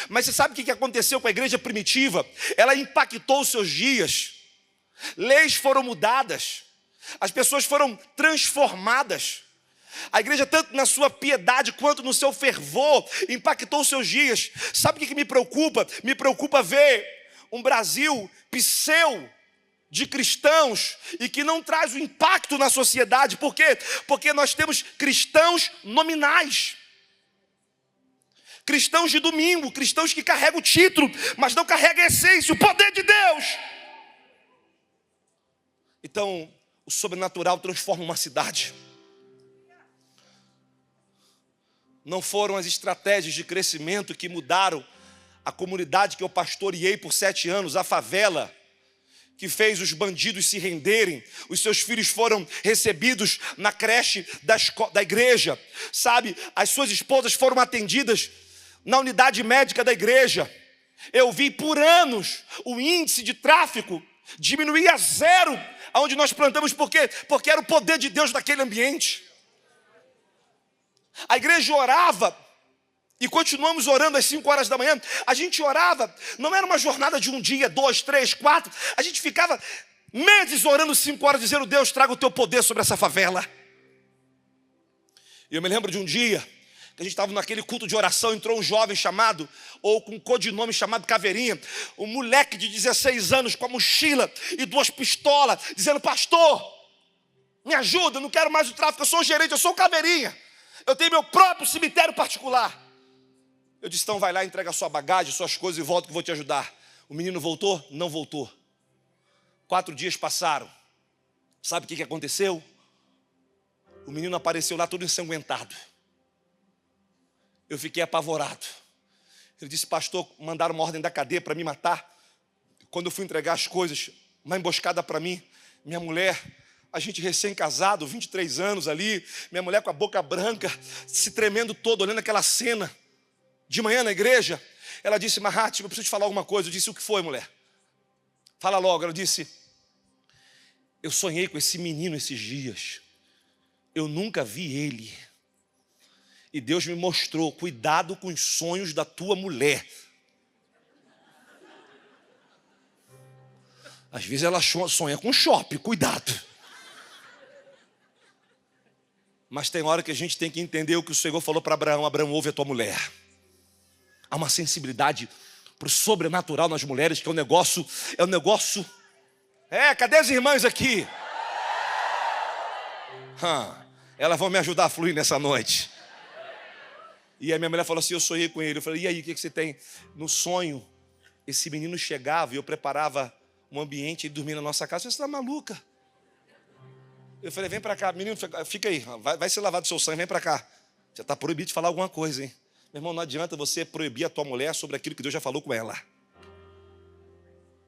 Mas você sabe o que aconteceu com a igreja primitiva? Ela impactou os seus dias. Leis foram mudadas. As pessoas foram transformadas. A igreja, tanto na sua piedade quanto no seu fervor, impactou os seus dias. Sabe o que me preocupa? Me preocupa ver um Brasil de cristãos e que não traz o impacto na sociedade. Por quê? Porque nós temos cristãos nominais. Cristãos de domingo, cristãos que carregam o título, mas não carregam a essência, o poder de Deus. Então, o sobrenatural transforma uma cidade. Não foram as estratégias de crescimento que mudaram a comunidade que eu pastoreei por 7 anos, a favela. que fez os bandidos se renderem. Os seus filhos foram recebidos na creche da igreja, sabe? As suas esposas foram atendidas na unidade médica da igreja. Eu vi por anos o índice de tráfico diminuir a zero aonde nós plantamos, porque era o poder de Deus naquele ambiente. A igreja orava, e continuamos orando às 5 horas da manhã. A gente orava, não era uma jornada de um dia, 2, 3, 4. A gente ficava meses orando 5 horas, dizendo: Deus, traga o teu poder sobre essa favela. E eu me lembro de um dia que a gente estava naquele culto de oração, entrou um jovem chamado, ou com um codinome chamado Caveirinha, um moleque de 16 anos com a mochila e 2 pistolas, dizendo: pastor, me ajuda, eu não quero mais o tráfico, eu sou o gerente, eu sou o Caveirinha, eu tenho meu próprio cemitério particular. Eu disse: então vai lá, entrega a sua bagagem, suas coisas e volta que eu vou te ajudar. O menino voltou? Não voltou. 4 dias passaram. Sabe o que aconteceu? O menino apareceu lá todo ensanguentado. Eu fiquei apavorado. Ele disse: pastor, mandaram uma ordem da cadeia para me matar. Quando eu fui entregar as coisas, uma emboscada para mim, minha mulher, a gente recém-casado, 23 anos ali, minha mulher com a boca branca, se tremendo todo, olhando aquela cena. De manhã na igreja, ela disse: Mahat, eu preciso te falar alguma coisa. Eu disse: o que foi, mulher? Fala logo. Ela disse: eu sonhei com esse menino esses dias. Eu nunca vi ele. E Deus me mostrou: cuidado com os sonhos da tua mulher. Às vezes ela sonha com shopping, cuidado. Mas tem hora que a gente tem que entender o que o Senhor falou para Abraão: Abraão, ouve a tua mulher. Há uma sensibilidade para o sobrenatural nas mulheres, que é um negócio. Cadê as irmãs aqui? Elas vão me ajudar a fluir nessa noite. E a minha mulher falou assim: eu sonhei com ele. Eu falei: e aí, o que você tem? No sonho, esse menino chegava e eu preparava um ambiente e ele dormia na nossa casa. Você está maluca? Eu falei: vem para cá, menino, fica aí, vai ser lavado o seu sangue, vem para cá. Já está proibido de falar alguma coisa, hein? Meu irmão, não adianta você proibir a tua mulher sobre aquilo que Deus já falou com ela.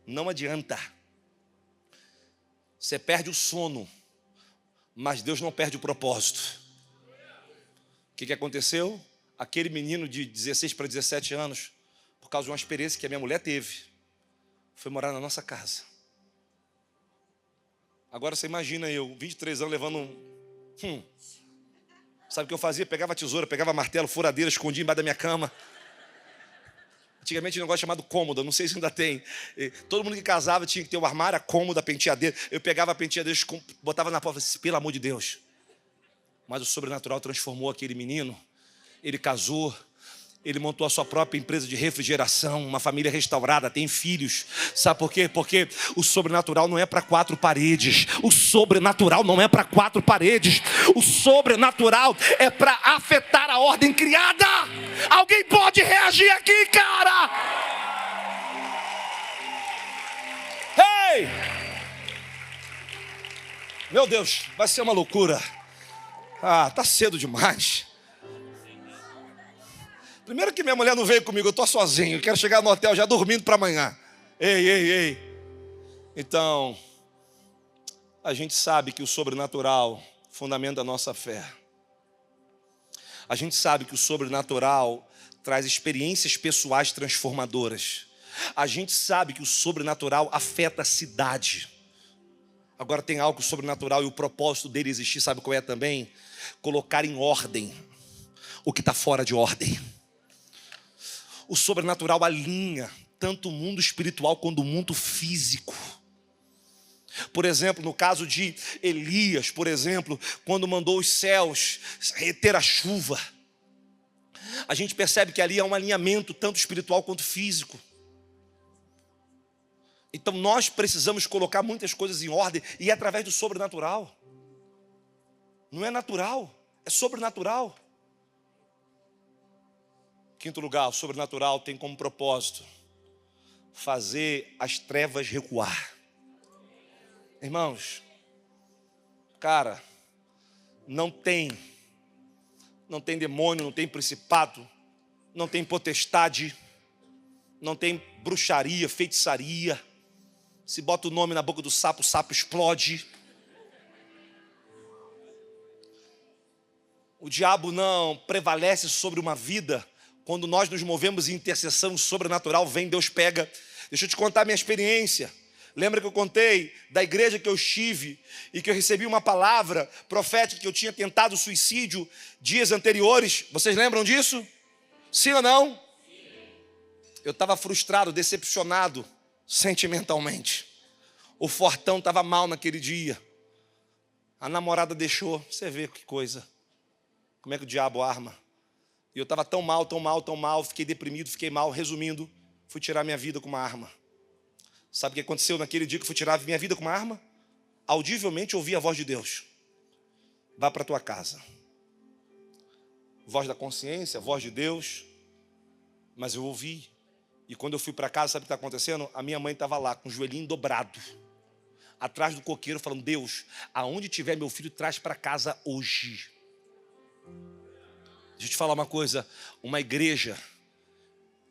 Não adianta. Você perde o sono, mas Deus não perde o propósito. O que aconteceu? Aquele menino de 16 para 17 anos, por causa de uma experiência que a minha mulher teve, foi morar na nossa casa. Agora você imagina eu, 23 anos, levando um... Sabe o que eu fazia? Pegava tesoura, pegava martelo, furadeira, escondia embaixo da minha cama. Antigamente tinha um negócio chamado cômoda, não sei se ainda tem. Todo mundo que casava tinha que ter um armário, a cômoda, a penteadeira. Eu pegava a penteadeira, botava na porta e disse: pelo amor de Deus. Mas o sobrenatural transformou aquele menino. Ele casou, ele montou a sua própria empresa de refrigeração, uma família restaurada, tem filhos. Sabe por quê? Porque o sobrenatural não é para 4 paredes. O sobrenatural não é para 4 paredes. O sobrenatural é para afetar a ordem criada. Alguém pode reagir aqui, cara? Ei! Meu Deus, vai ser uma loucura. Tá cedo demais. Primeiro que minha mulher não veio comigo, eu estou sozinho. Eu quero chegar no hotel já dormindo para amanhã. Ei. Então, a gente sabe que o sobrenatural fundamenta a nossa fé. A gente sabe que o sobrenatural traz experiências pessoais transformadoras. A gente sabe que o sobrenatural afeta a cidade. Agora tem algo sobrenatural e o propósito dele existir, sabe qual é também? Colocar em ordem o que está fora de ordem. O sobrenatural alinha tanto o mundo espiritual quanto o mundo físico. Por exemplo, no caso de Elias, por exemplo, quando mandou os céus reter a chuva, a gente percebe que ali há um alinhamento tanto espiritual quanto físico. Então nós precisamos colocar muitas coisas em ordem, e é através do sobrenatural. Não é natural, é sobrenatural. Quinto lugar, o sobrenatural tem como propósito fazer as trevas recuar. Irmãos, cara, não tem demônio, não tem principado, não tem potestade, não tem bruxaria, feitiçaria, Se bota o nome na boca do sapo, o sapo explode. O diabo não prevalece sobre uma vida. Quando nós nos movemos em intercessão sobrenatural, vem, Deus pega. Deixa eu te contar a minha experiência. Lembra que eu contei da igreja que eu estive e que eu recebi uma palavra profética que eu tinha tentado suicídio dias anteriores? Vocês lembram disso? Sim ou não? Eu estava frustrado, decepcionado sentimentalmente. O fortão estava mal naquele dia. A namorada deixou. Você vê que coisa. Como é que o diabo arma? E eu estava tão mal, fiquei deprimido, fiquei mal. Resumindo, fui tirar minha vida com uma arma. Sabe o que aconteceu naquele dia que eu fui tirar minha vida com uma arma? Audivelmente ouvi a voz de Deus. Vá para a tua casa. Voz da consciência, voz de Deus. Mas eu ouvi. E quando eu fui para casa, sabe o que está acontecendo? A minha mãe estava lá, com o joelhinho dobrado, atrás do coqueiro, falando: Deus, aonde tiver meu filho, traz para casa hoje. Deixa eu te falar uma coisa. Uma igreja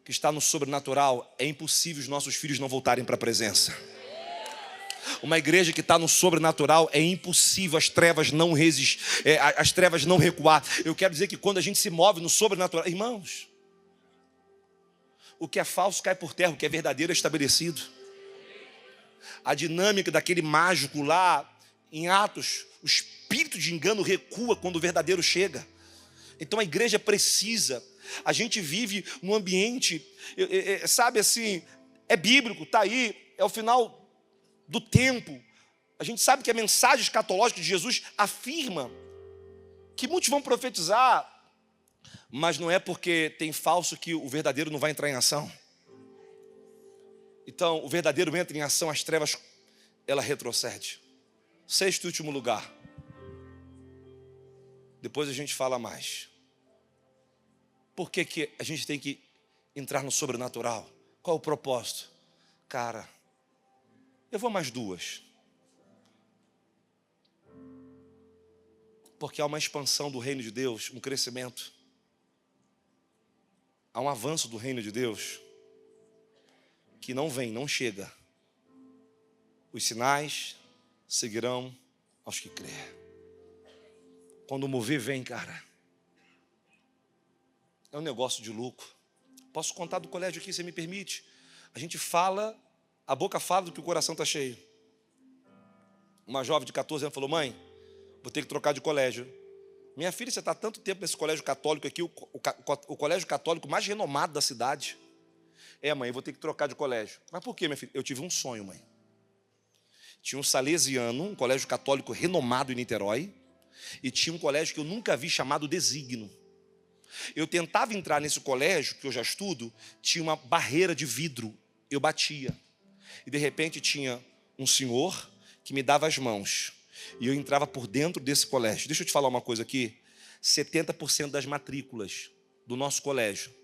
que está no sobrenatural, é impossível os nossos filhos não voltarem para a presença. Uma igreja que está no sobrenatural, é impossível as trevas não as trevas não recuar. Eu quero dizer que quando a gente se move no sobrenatural, irmãos, o que é falso cai por terra, o que é verdadeiro é estabelecido. A dinâmica daquele mágico lá em Atos, o espírito de engano recua quando o verdadeiro chega. Então a igreja precisa. A gente vive num ambiente, sabe assim, é bíblico, está aí, é o final do tempo. A gente sabe que a mensagem escatológica de Jesus afirma que muitos vão profetizar, mas não é porque tem falso que o verdadeiro não vai entrar em ação. Então, o verdadeiro entra em ação, as trevas, ela retrocede. Sexto e último lugar. Depois a gente fala mais. Por que a gente tem que entrar no sobrenatural? Qual o propósito? Cara, eu vou mais duas. Porque há uma expansão do reino de Deus, um crescimento. Há um avanço do reino de Deus que não vem, não chega. Os sinais seguirão aos que crêem. Quando o mover vem, cara, é um negócio de louco. Posso contar do colégio aqui, se me permite? A gente fala, a boca fala do que o coração está cheio. Uma jovem de 14 anos falou: mãe, vou ter que trocar de colégio. Minha filha, você está há tanto tempo nesse colégio católico aqui, o colégio católico mais renomado da cidade. Mãe, eu vou ter que trocar de colégio. Mas por quê, minha filha? Eu tive um sonho, mãe. Tinha um salesiano, um colégio católico renomado em Niterói, e tinha um colégio que eu nunca vi chamado Designo. Eu tentava entrar nesse colégio, que eu já estudo, tinha uma barreira de vidro, eu batia. E de repente tinha um senhor que me dava as mãos, e eu entrava por dentro desse colégio. Deixa eu te falar uma coisa aqui, 70% das matrículas do nosso colégio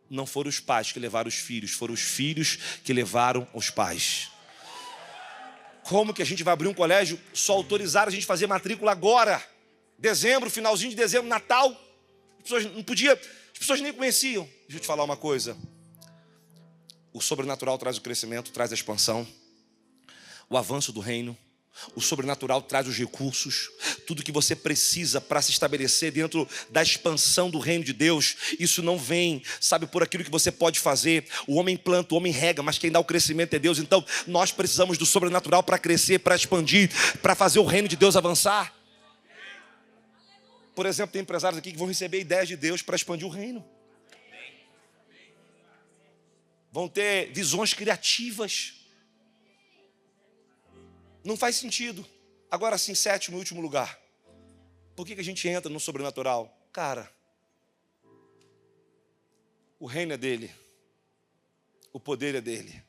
não foram os pais que levaram os filhos, foram os filhos que levaram os pais. Como que a gente vai abrir um colégio? Só autorizaram a gente fazer matrícula agora, dezembro, finalzinho de dezembro, Natal. As pessoas não podiam, as pessoas nem conheciam. Deixa eu te falar uma coisa. O sobrenatural traz o crescimento, traz a expansão, o avanço do reino. O sobrenatural traz os recursos, tudo que você precisa para se estabelecer dentro da expansão do reino de Deus. Isso não vem, sabe, por aquilo que você pode fazer. O homem planta, o homem rega, mas quem dá o crescimento é Deus. Então nós precisamos do sobrenatural para crescer, para expandir, para fazer o reino de Deus avançar. Por exemplo, tem empresários aqui que vão receber ideias de Deus para expandir o reino. Vão ter visões criativas. Não faz sentido. Agora sim, sétimo e último lugar. Por que a gente entra no sobrenatural? Cara, o reino é dele. O poder é dele.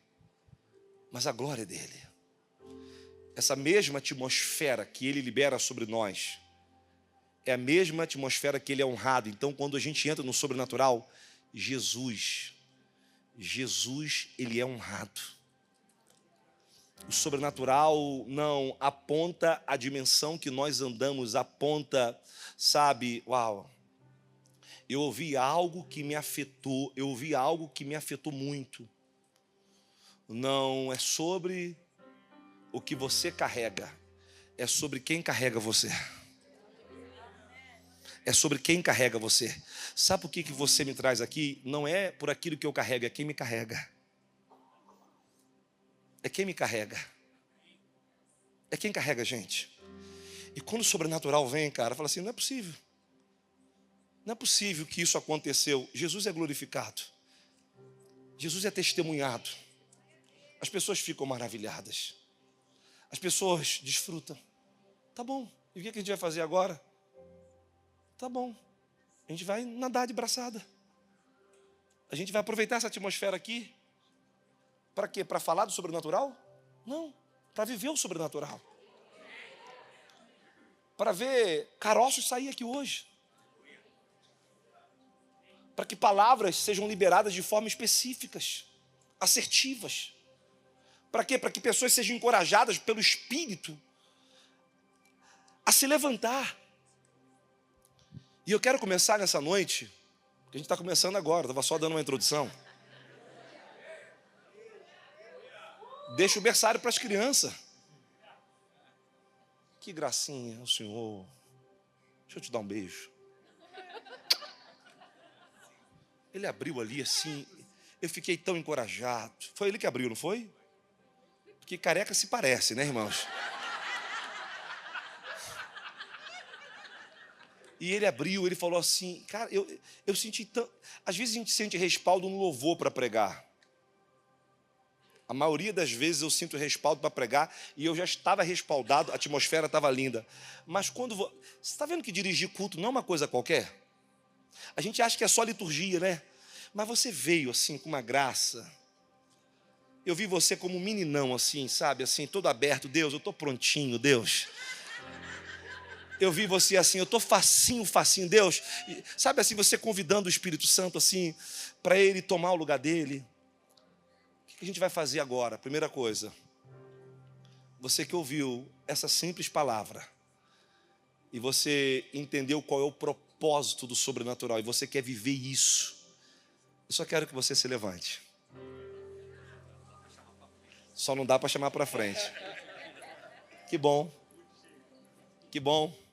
Mas a glória é dele. Essa mesma atmosfera que ele libera sobre nós é a mesma atmosfera que ele é honrado. Então, quando a gente entra no sobrenatural, Jesus, ele é honrado. O sobrenatural não aponta a dimensão que nós andamos, aponta, sabe, uau. Eu ouvi algo que me afetou, muito. Não é sobre o que você carrega é sobre quem carrega você. É sobre quem carrega você. Sabe por que você me traz aqui? Não é por aquilo que eu carrego, é quem me carrega. É quem me carrega. É quem carrega a gente. E quando o sobrenatural vem, cara, fala assim, não é possível. Não é possível que isso aconteceu. Jesus é glorificado. Jesus é testemunhado. As pessoas ficam maravilhadas. As pessoas desfrutam. Tá bom. E o que a gente vai fazer agora? Tá bom. A gente vai nadar de braçada. A gente vai aproveitar essa atmosfera aqui. Para quê? Para falar do sobrenatural? Não. Para viver o sobrenatural. Para ver caroços sair aqui hoje. Para que palavras sejam liberadas de forma específicas, assertivas. Para quê? Para que pessoas sejam encorajadas pelo Espírito a se levantar. E eu quero começar nessa noite, porque a gente está começando agora, estava só dando uma introdução. Deixa o berçário para as crianças. Que gracinha, o Senhor. Deixa eu te dar um beijo. Ele abriu ali assim, eu fiquei tão encorajado. Foi ele que abriu, não foi? Porque careca se parece, né, irmãos? E ele abriu, ele falou assim, cara, eu senti tão... Às vezes a gente sente respaldo no louvor para pregar. A maioria das vezes eu sinto respaldo para pregar e eu já estava respaldado, a atmosfera estava linda. Mas quando... Você está vendo que dirigir culto não é uma coisa qualquer? A gente acha que é só liturgia, né? Mas você veio assim com uma graça. Eu vi você como um meninão assim, sabe? Assim, todo aberto. Deus, eu estou prontinho, Deus. Eu vi você assim, eu estou facinho, Deus. E, sabe assim, você convidando o Espírito Santo assim, para ele tomar o lugar dele. O que a gente vai fazer agora? Primeira coisa, você que ouviu essa simples palavra e você entendeu qual é o propósito do sobrenatural e você quer viver isso, eu só quero que você se levante. Só não dá para chamar para frente. Que bom. Que bom.